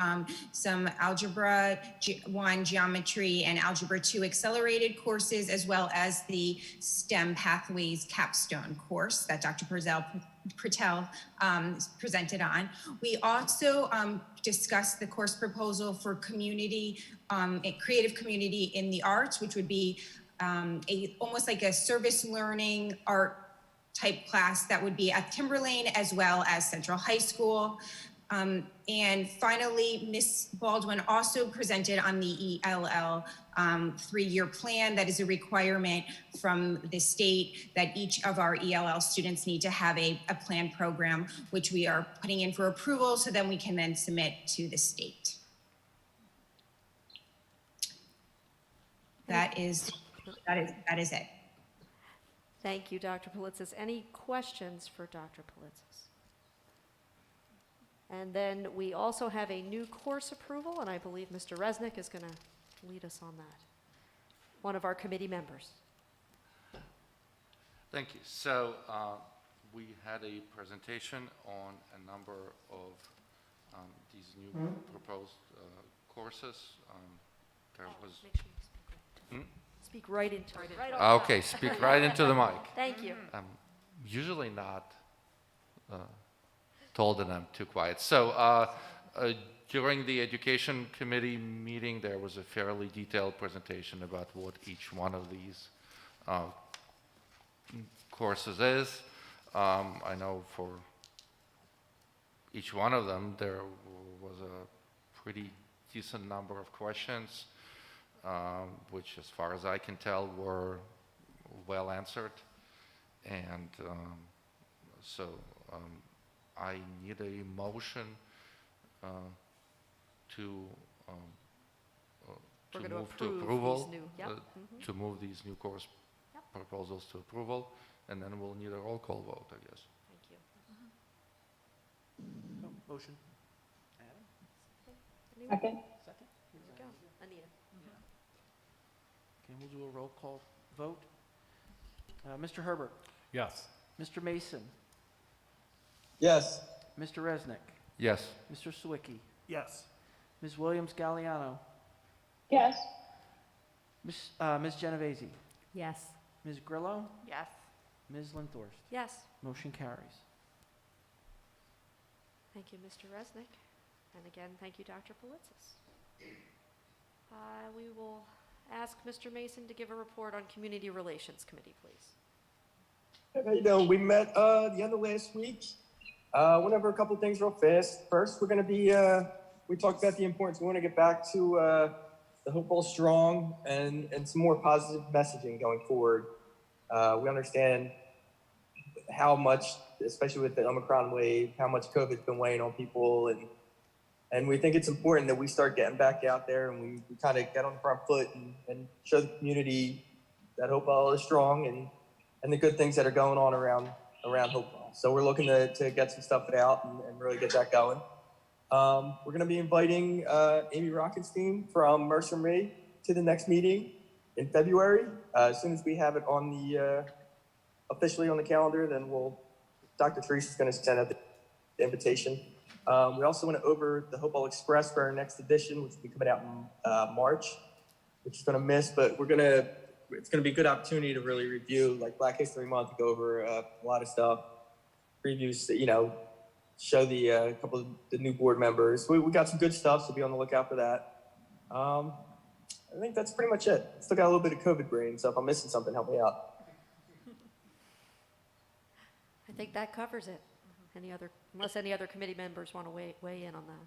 some Algebra 1 Geometry and Algebra 2 accelerated courses, as well as the STEM Pathways capstone course that Dr. Bertel presented on. We also discussed the course proposal for community, a creative community in the arts, which would be almost like a service learning art type class that would be at Timberlane as well as Central High School. And finally, Ms. Baldwin also presented on the ELL 3-year plan. That is a requirement from the state that each of our ELL students need to have a planned program, which we are putting in for approval so then we can then submit to the state. That is it. Thank you, Dr. Politzis. Any questions for Dr. Politzis? And then we also have a new course approval, and I believe Mr. Resnick is going to lead us on that. One of our committee members. Thank you. So we had a presentation on a number of these new proposed courses. There was. Make sure you speak right into it. Right Okay, speak right into the mic. Thank you. I'm usually not told that I'm too quiet. So during the education committee meeting, there was a fairly detailed presentation about what each one of these courses is. I know for each one of them, there was a pretty decent number of questions, which, as far as I can tell, were well answered. And so I need a motion to move to approval, to move these new course proposals to approval, and then we'll need a roll call vote, I guess. Thank you. Motion. Second. Second? There we go. Anita. Okay, we'll do a roll call vote. Mr. Herbert, Yes. Mr. Mason, Yes. Mr. Resnick, Yes. Mr. Sawicki, Yes. Ms. Williams-Galliano, Yes. Ms. Genovese, Yes. Ms. Grillo, Yes. Ms. Linthorst. Yes. Motion carries. Thank you, Mr. Resnick. And again, thank you, Dr. Politzis. We will ask Mr. Mason to give a report on Community Relations Committee, please. How you doing? We met the end of last week. Went over a couple of things real fast. First, we're going to be, we talked about the importance. We want to get back to the Hopewell Strong and some more positive messaging going forward. We understand how much, especially with the Omicron wave, how much COVID's been weighing on people. And we think it's important that we start getting back out there and we kind of get on the front foot and show the community that Hopewell is strong and the good things that are going on around Hopewell. So we're looking to get some stuff out and really get that going. We're going to be inviting Amy Rockenstein from Mercer Me to the next meeting in February. As soon as we have it on the, officially on the calendar, then Dr. Teresa is going to send out the invitation. We also went over the Hopewell Express for our next edition, which will be coming out in March, which is going to miss, but it's going to be a good opportunity to really review like Black History Month, go over a lot of stuff, previews, show the couple of the new board members. We got some good stuff, so be on the lookout for that. I think that's pretty much it. Still got a little bit of COVID brain, so if I'm missing something, help me out. I think that covers it. Unless any other committee members want to weigh in on that.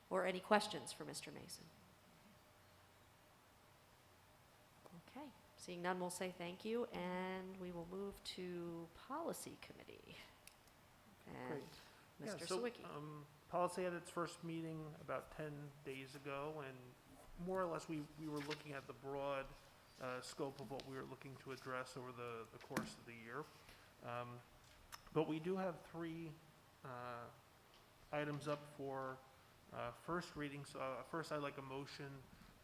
Or any questions for Mr. Mason? Okay, seeing none, we'll say thank you, and we will move to Policy Committee. And Mr. Sawicki. Policy had its first meeting about 10 days ago, and more or less we were looking at the broad scope of what we were looking to address over the course of the year. But we do have 3 items up for first reading. So first I'd like a motion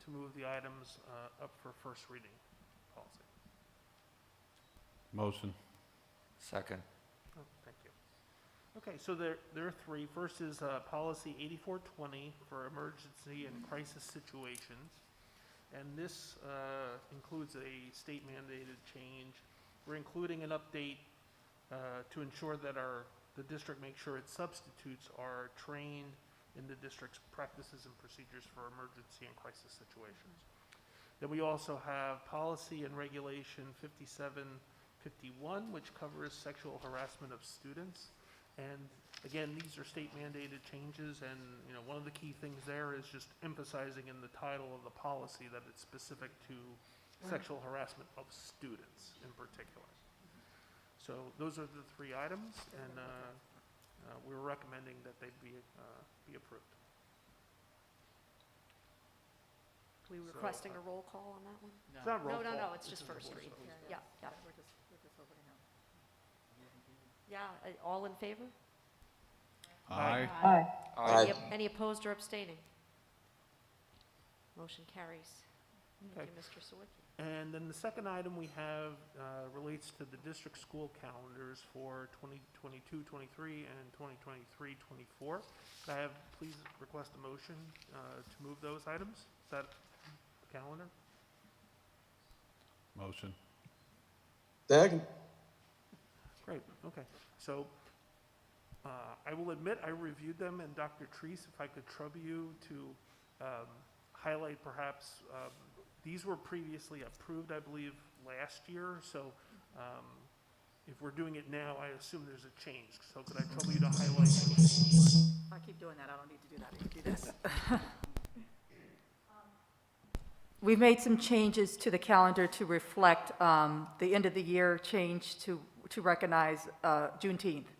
to move the items up for first reading policy. Motion. Second. Oh, thank you. Okay, so there are 3. First is policy 8420 for emergency and crisis situations. And this includes a state mandated change. We're including an update to ensure that the district makes sure its substitutes are trained in the district's practices and procedures for emergency and crisis situations. Then we also have policy and regulation 5751, which covers sexual harassment of students. And again, these are state mandated changes, and one of the key things there is just emphasizing in the title of the policy that it's specific to sexual harassment of students in particular. So those are the 3 items, and we're recommending that they be approved. We requesting a roll call on that one? It's not roll call. No, it's just first read. Yeah. We're just opening up. Yeah, all in favor? Aye. Aye. Any opposed or abstaining? Motion carries. Thank Okay. you, Mr. Sawicki. And then the second item we have relates to the district school calendars for 2022-23 and 2023-24. I have, please request a motion to move those items. Is that the calendar? Motion. Second. Great, okay. So I will admit I reviewed them, and Dr. Treese, if I could trouble you to highlight perhaps these were previously approved, I believe, last year, so if we're doing it now, I assume there's a change. So could I trouble you to highlight? I keep doing that, I don't need to do that, I can do this. We've made some changes to the calendar to reflect the end of the year change to recognize Juneteenth.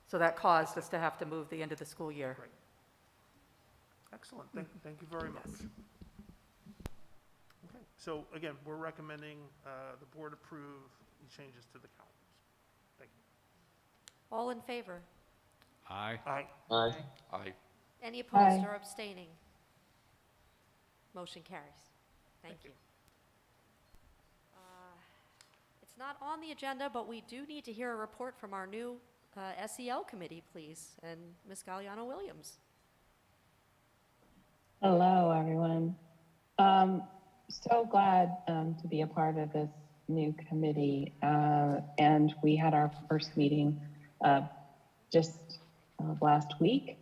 So that caused us to have to move the end of the school year. Great. Excellent, thank you very much. Yes. Okay, so again, we're recommending the board approve the changes to the calendars. Thank you. All in favor? Aye. Aye. Aye. Aye. Any opposed Aye. or abstaining? Motion carries. Thank you. It's not on the agenda, but we do need to hear a report from our new SEL committee, please, and Ms. Galliano-Williams. Hello, everyone. So glad to be a part of this new committee. And we had our first meeting just last week.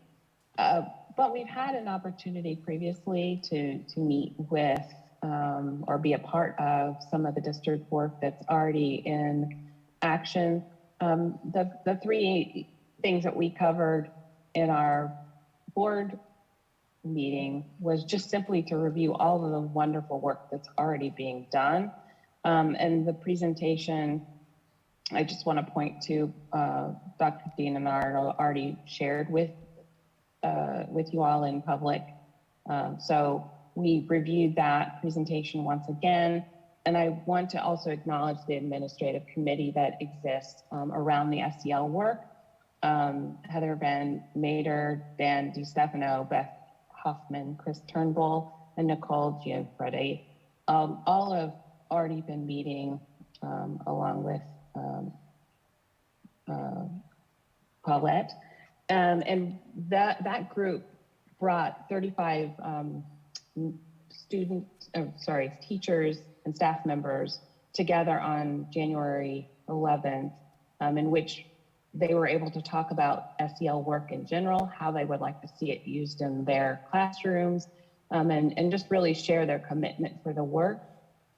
But we've had an opportunity previously to meet with or be a part of some of the district work that's already in action. The 3 things that we covered in our board meeting was just simply to review all of the wonderful work that's already being done. And the presentation, I just want to point to Dr. Dean and I already shared with you all in public. So we reviewed that presentation once again. And I want to also acknowledge the administrative committee that exists around the SEL work. Heather Van Mater, Dan DiStefano, Beth Huffman, Chris Turnbull, and Nicole Gianfredi, all have already been meeting along with Paulette. And that group brought 35 teachers and staff members together on January 11th, in which they were able to talk about SEL work in general, how they would like to see it used in their classrooms, and just really share their commitment for the work.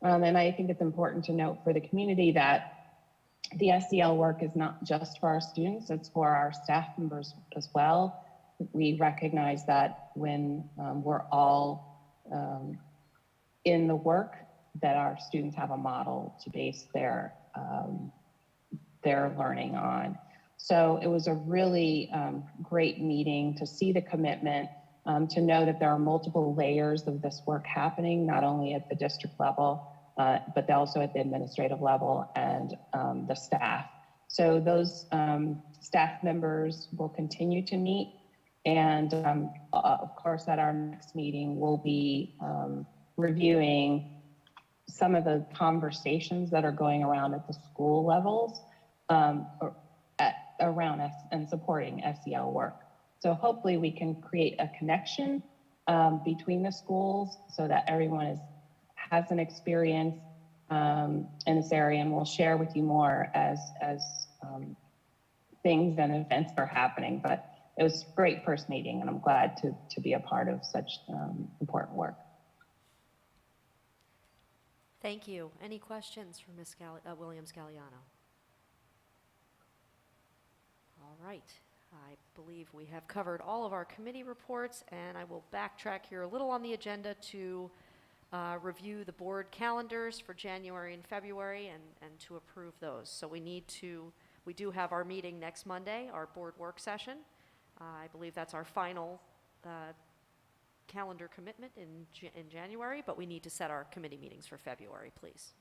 And I think it's important to note for the community that the SEL work is not just for our students, it's for our staff members as well. We recognize that when we're all in the work, that our students have a model to base their learning on. So it was a really great meeting to see the commitment, to know that there are multiple layers of this work happening, not only at the district level, but also at the administrative level and the staff. So those staff members will continue to meet. And of course, at our next meeting, we'll be reviewing some of the conversations that are going around at the school levels around us and supporting SEL work. So hopefully we can create a connection between the schools so that everyone has an experience in this area, and we'll share with you more as things and events are happening. But it was a great first meeting, and I'm glad to be a part of such important work. Thank you. Any questions for Ms. Williams-Galliano? All right. I believe we have covered all of our committee reports, and I will backtrack here a little on the agenda to review the board calendars for January and February and to approve those. So we do have our meeting next Monday, our board work session. I believe that's our final calendar commitment in January, but we need to set our committee meetings for February, please.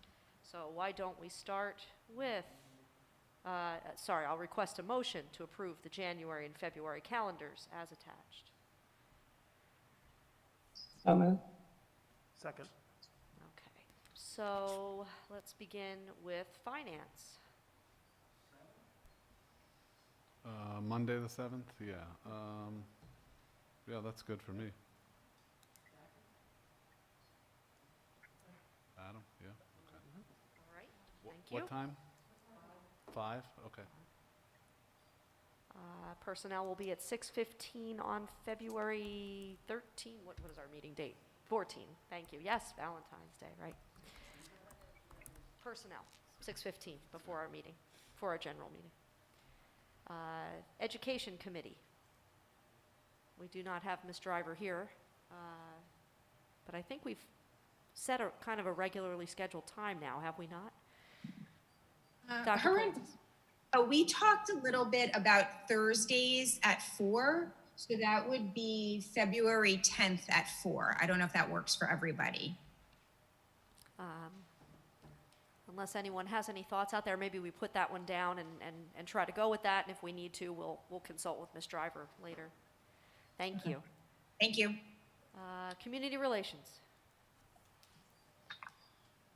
So why don't we start with, I'll request a motion to approve the January and February calendars as attached. So moved. Second. Okay, so let's begin with finance. Monday the 7th, yeah. Yeah, that's good for me. Adam, yeah, okay. All right, thank you. What time? 5, okay. Personnel will be at 6:15 on February 13. What is our meeting date? 14, thank you. Yes, Valentine's Day, right. Personnel, 6:15 before our meeting, for our general meeting. Education Committee. We do not have Ms. Driver here, but I think we've set a kind of a regularly scheduled time now, have we not? Dr. Coltis. We talked a little bit about Thursdays at 4, so that would be February 10th at 4. I don't know if that works for everybody. Unless anyone has any thoughts out there, maybe we put that one down and try to go with that, and if we need to, we'll consult with Ms. Driver later. Thank you. Thank you. Community Relations.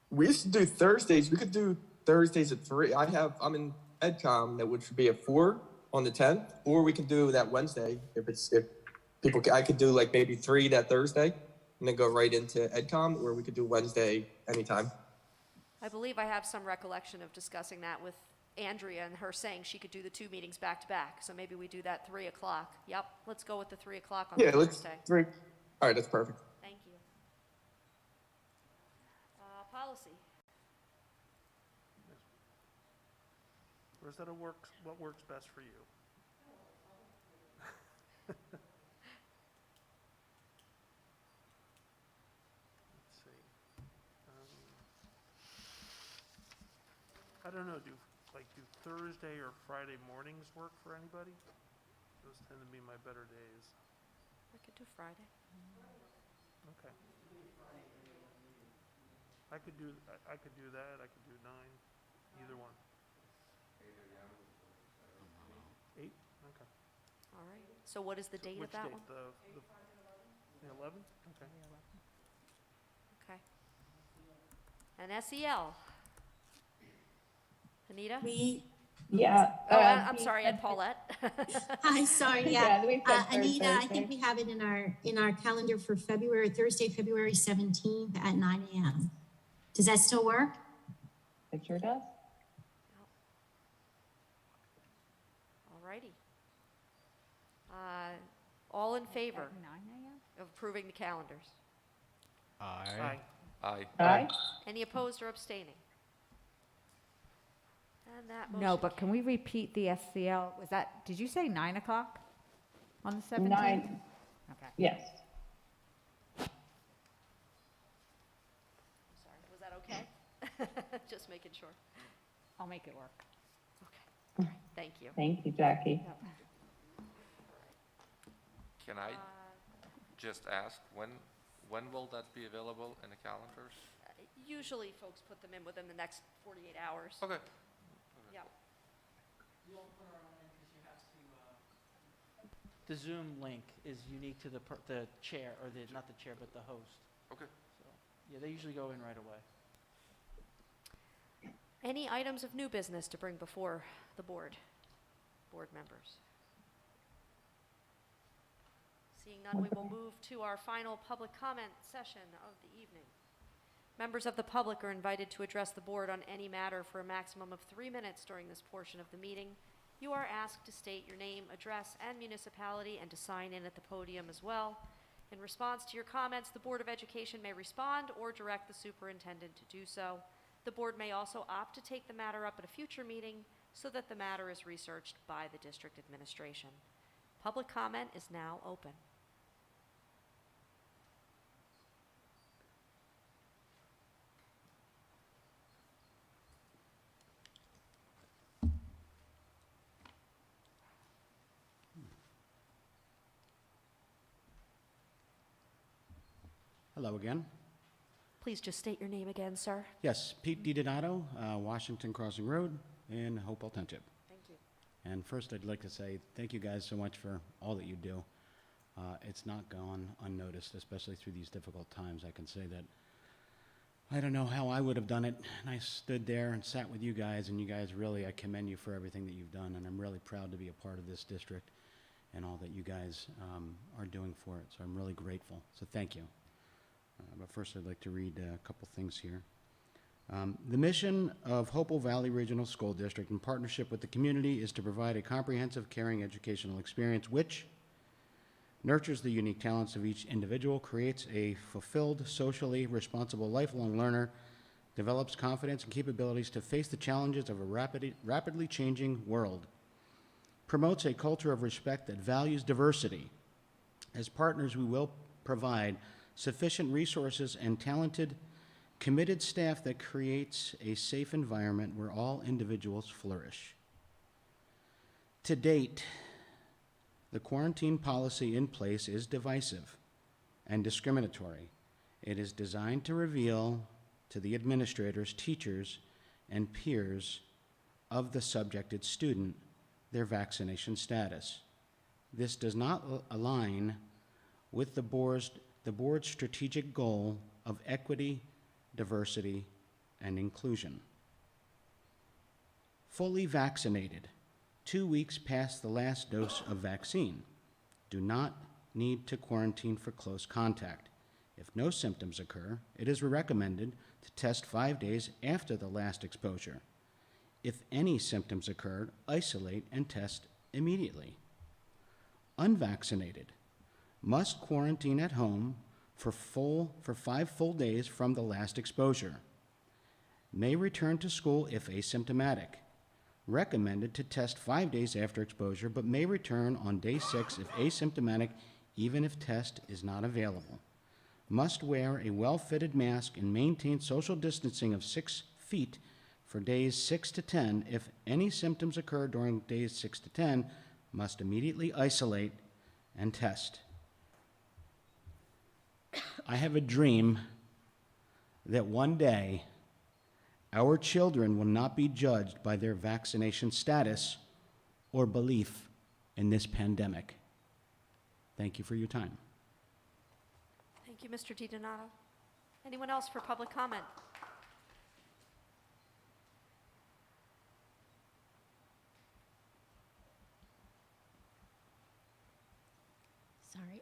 We used to do Thursdays. We could do Thursdays at 3. I'm in EdCom, which would be at 4 on the 10th, or we can do that Wednesday I could do like maybe 3 that Thursday and then go right into EdCom, or we could do Wednesday anytime. I believe I have some recollection of discussing that with Andrea and her saying she could do the 2 meetings back to back. So maybe we do that 3 o'clock. Yep, let's go with the 3 o'clock on Yeah, Thursday. let's 3. All right, that's perfect. Thank you. Policy. Rosetta, what works best for you? Let's see. I don't know, do Thursday or Friday mornings work for anybody? Those tend to be my better days. I could do Friday. Okay. I could do that. I could do 9, either one. 8? Okay. All right. So what is the date of Which that date? one? The 11th? Okay. And SEL. Anita? Yeah. I'm sorry, and Paulette. Hi, sorry, Yeah, we said third Anita, I Thursday. think we have it in our calendar for Thursday, February 17th at 9 a.m. Does that still work? It sure does. All righty. All in favor At 9 a.m.? of approving the calendars? Aye. Aye. Aye. Any opposed or abstaining? And that motion No, but can we repeat the SCL? Was that, did you say 9 o'clock on the 17th? 9. Okay. Yes. Sorry, was that okay? Just making sure. I'll make it work. Okay, all right, thank you. Thank you, Jackie. Can I just ask, when will that be available in the calendars? Usually folks put them in within the next 48 hours. Okay. Yeah. The Zoom link is unique to the chair, or not the chair, but the host. Okay. So, yeah, they usually go in right away. Any items of new business to bring before the board members? Seeing none, we will move to our final public comment session of the evening. Members of the public are invited to address the board on any matter for a maximum of 3 minutes during this portion of the meeting. You are asked to state your name, address, and municipality, and to sign in at the podium as well. In response to your comments, the Board of Education may respond or direct the superintendent to do so. The board may also opt to take the matter up at a future meeting so that the matter is researched by the district administration. Public comment is now open. Hello again. Please just state your name again, sir. Yes, Pete DiDonato, Washington Crossing Road in Hopewell Township. Thank you. And first, I'd like to say thank you guys so much for all that you do. It's not gone unnoticed, especially through these difficult times. I can say that I don't know how I would have done it. And I stood there and sat with you guys, and you guys really, I commend you for everything that you've done, and I'm really proud to be a part of this district and all that you guys are doing for it. So I'm really grateful. So thank you. But first, I'd like to read a couple things here. The mission of Hopewell Valley Regional School District in partnership with the community is to provide a comprehensive, caring educational experience which nurtures the unique talents of each individual, creates a fulfilled, socially responsible lifelong learner, develops confidence and capabilities to face the challenges of a rapidly changing world, promotes a culture of respect that values diversity. As partners, we will provide sufficient resources and talented, committed staff that creates a safe environment where all individuals flourish. To date, the quarantine policy in place is divisive and discriminatory. It is designed to reveal to the administrators, teachers, and peers of the subjected student their vaccination status. This does not align with the board's strategic goal of equity, diversity, and inclusion. Fully vaccinated, 2 weeks past the last dose of vaccine, do not need to quarantine for close contact. If no symptoms occur, it is recommended to test 5 days after the last exposure. If any symptoms occurred, isolate and test immediately. Unvaccinated must quarantine at home for 5 full days from the last exposure. May return to school if asymptomatic. Recommended to test 5 days after exposure, but may return on day 6 if asymptomatic, even if test is not available. Must wear a well-fitted mask and maintain social distancing of 6 feet for days 6 to 10. If any symptoms occur during days 6 to 10, must immediately isolate and test. I have a dream that one day our children will not be judged by their vaccination status or belief in this pandemic. Thank you for your time. Thank you, Mr. DiDonato. Anyone else for public comment? sorry.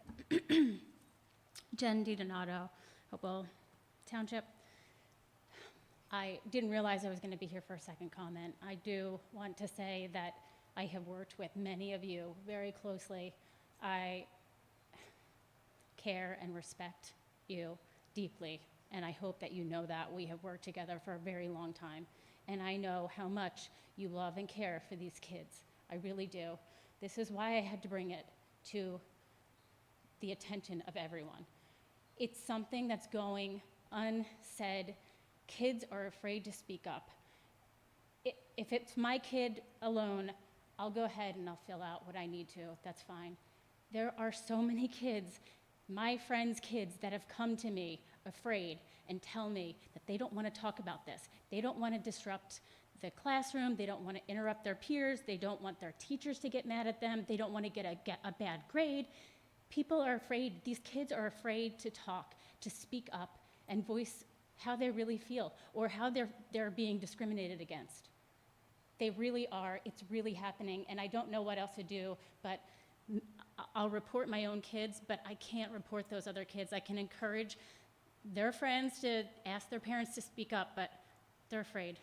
Jen DiDonato, Hopewell Township. I didn't realize I was going to be here for a second comment. I do want to say that I have worked with many of you very closely. I care and respect you deeply, and I hope that you know that. We have worked together for a very long time, and I know how much you love and care for these kids. I really do. This is why I had to bring it to the attention of everyone. It's something that's going unsaid. Kids are afraid to speak up. If it's my kid alone, I'll go ahead and I'll fill out what I need to. That's fine. There are so many kids, my friends' kids, that have come to me afraid and tell me that they don't want to talk about this. They don't want to disrupt the classroom. They don't want to interrupt their peers. They don't want their teachers to get mad at them. They don't want to get a bad grade. People are afraid. These kids are afraid to talk, to speak up and voice how they really feel or how they're being discriminated against. They really are. It's really happening, and I don't know what else to do, but I'll report my own kids, but I can't report those other kids. I can encourage their friends to ask their parents to speak up, but they're afraid.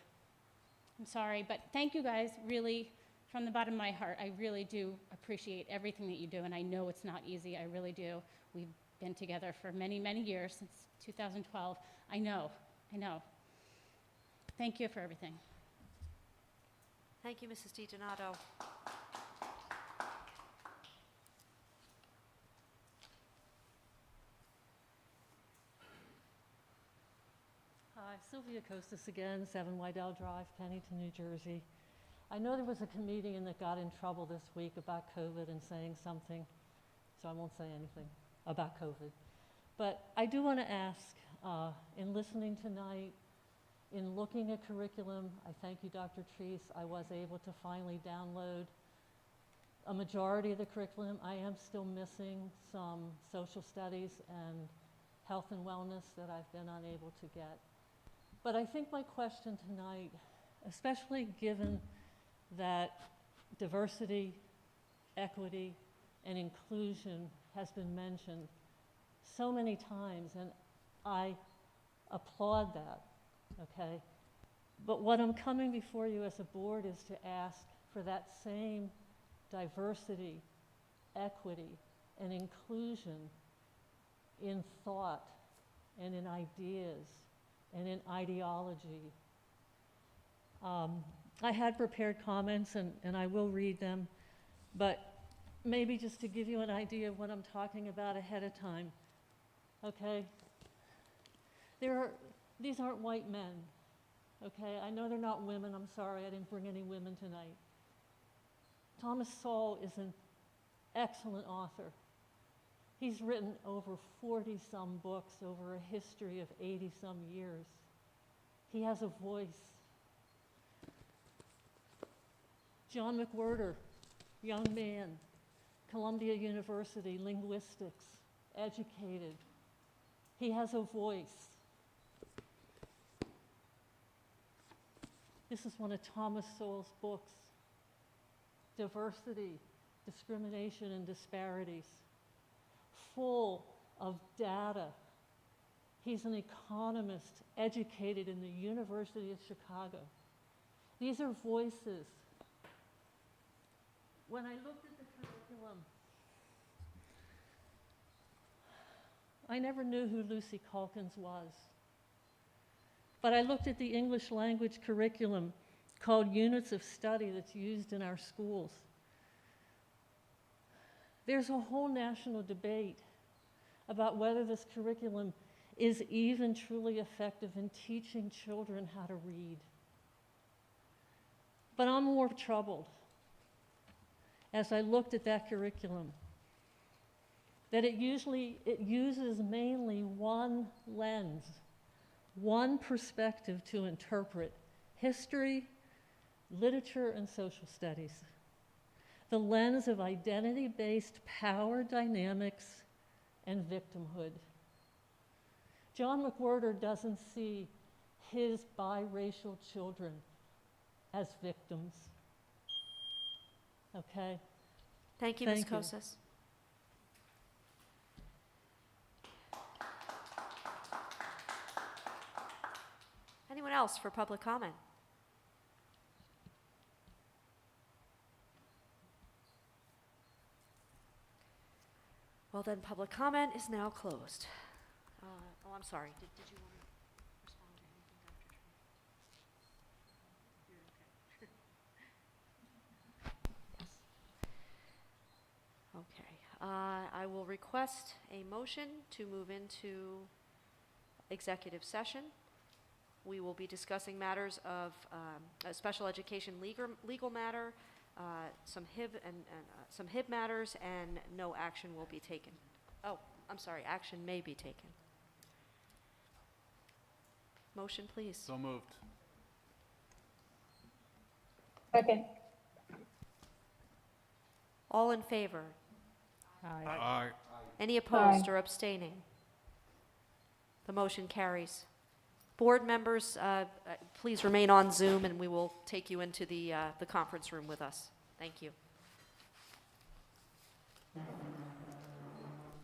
I'm sorry, but thank you guys, really, from the bottom of my heart. I really do appreciate everything that you do, and I know it's not easy. I really do. We've been together for many, many years, since 2012. I know. Thank you for everything. Thank you, Mrs. DiDonato. Hi, Sylvia Costas again, 7 Wydell Drive, Pennington, New Jersey. I know there was a comedian that got in trouble this week about COVID and saying something, so I won't say anything about COVID. But I do want to ask, in listening tonight, in looking at curriculum, I thank you, Dr. Treese, I was able to finally download a majority of the curriculum. I am still missing some social studies and health and wellness that I've been unable to get. But I think my question tonight, especially given that diversity, equity, and inclusion has been mentioned so many times, and I applaud that, okay? But what I'm coming before you as a board is to ask for that same diversity, equity, and inclusion in thought and in ideas and in ideology. I had prepared comments, and I will read them, but maybe just to give you an idea of what I'm talking about ahead of time, okay? These aren't white men, okay? I know they're not women. I'm sorry, I didn't bring any women tonight. Thomas Sowell is an excellent author. He's written over 40-some books over a history of 80-some years. He has a voice. John McWhorter, young man, Columbia University, linguistics, educated. He has a voice. This is one of Thomas Sowell's books, Diversity, Discrimination, and Disparities, full of data. He's an economist, educated in the University of Chicago. These are voices. When I looked at the curriculum, I never knew who Lucy Calkins was. But I looked at the English language curriculum called Units of Study that's used in our schools. There's a whole national debate about whether this curriculum is even truly effective in teaching children how to read. But I'm more troubled as I looked at that curriculum that it uses mainly one lens, one perspective to interpret history, literature, and social studies. The lens of identity-based power dynamics and victimhood. John McWhorter doesn't see his biracial children as victims. Okay? Thank you, Ms. Thank you. Kosas. Anyone else for public comment? Well, then, public comment is now closed. Oh, I'm sorry. Did you want to respond to anything, Dr. Tree? You're okay. Okay. I will request a motion to move into executive session. We will be discussing matters of a special education legal matter, some HIB matters, and no action will be taken. Oh, I'm sorry, action may be taken. Motion, please. So moved. Second. All in favor? Aye. Any opposed or abstaining? The motion carries. Board members, please remain on Zoom, and we will take you into the conference room with us. Thank you.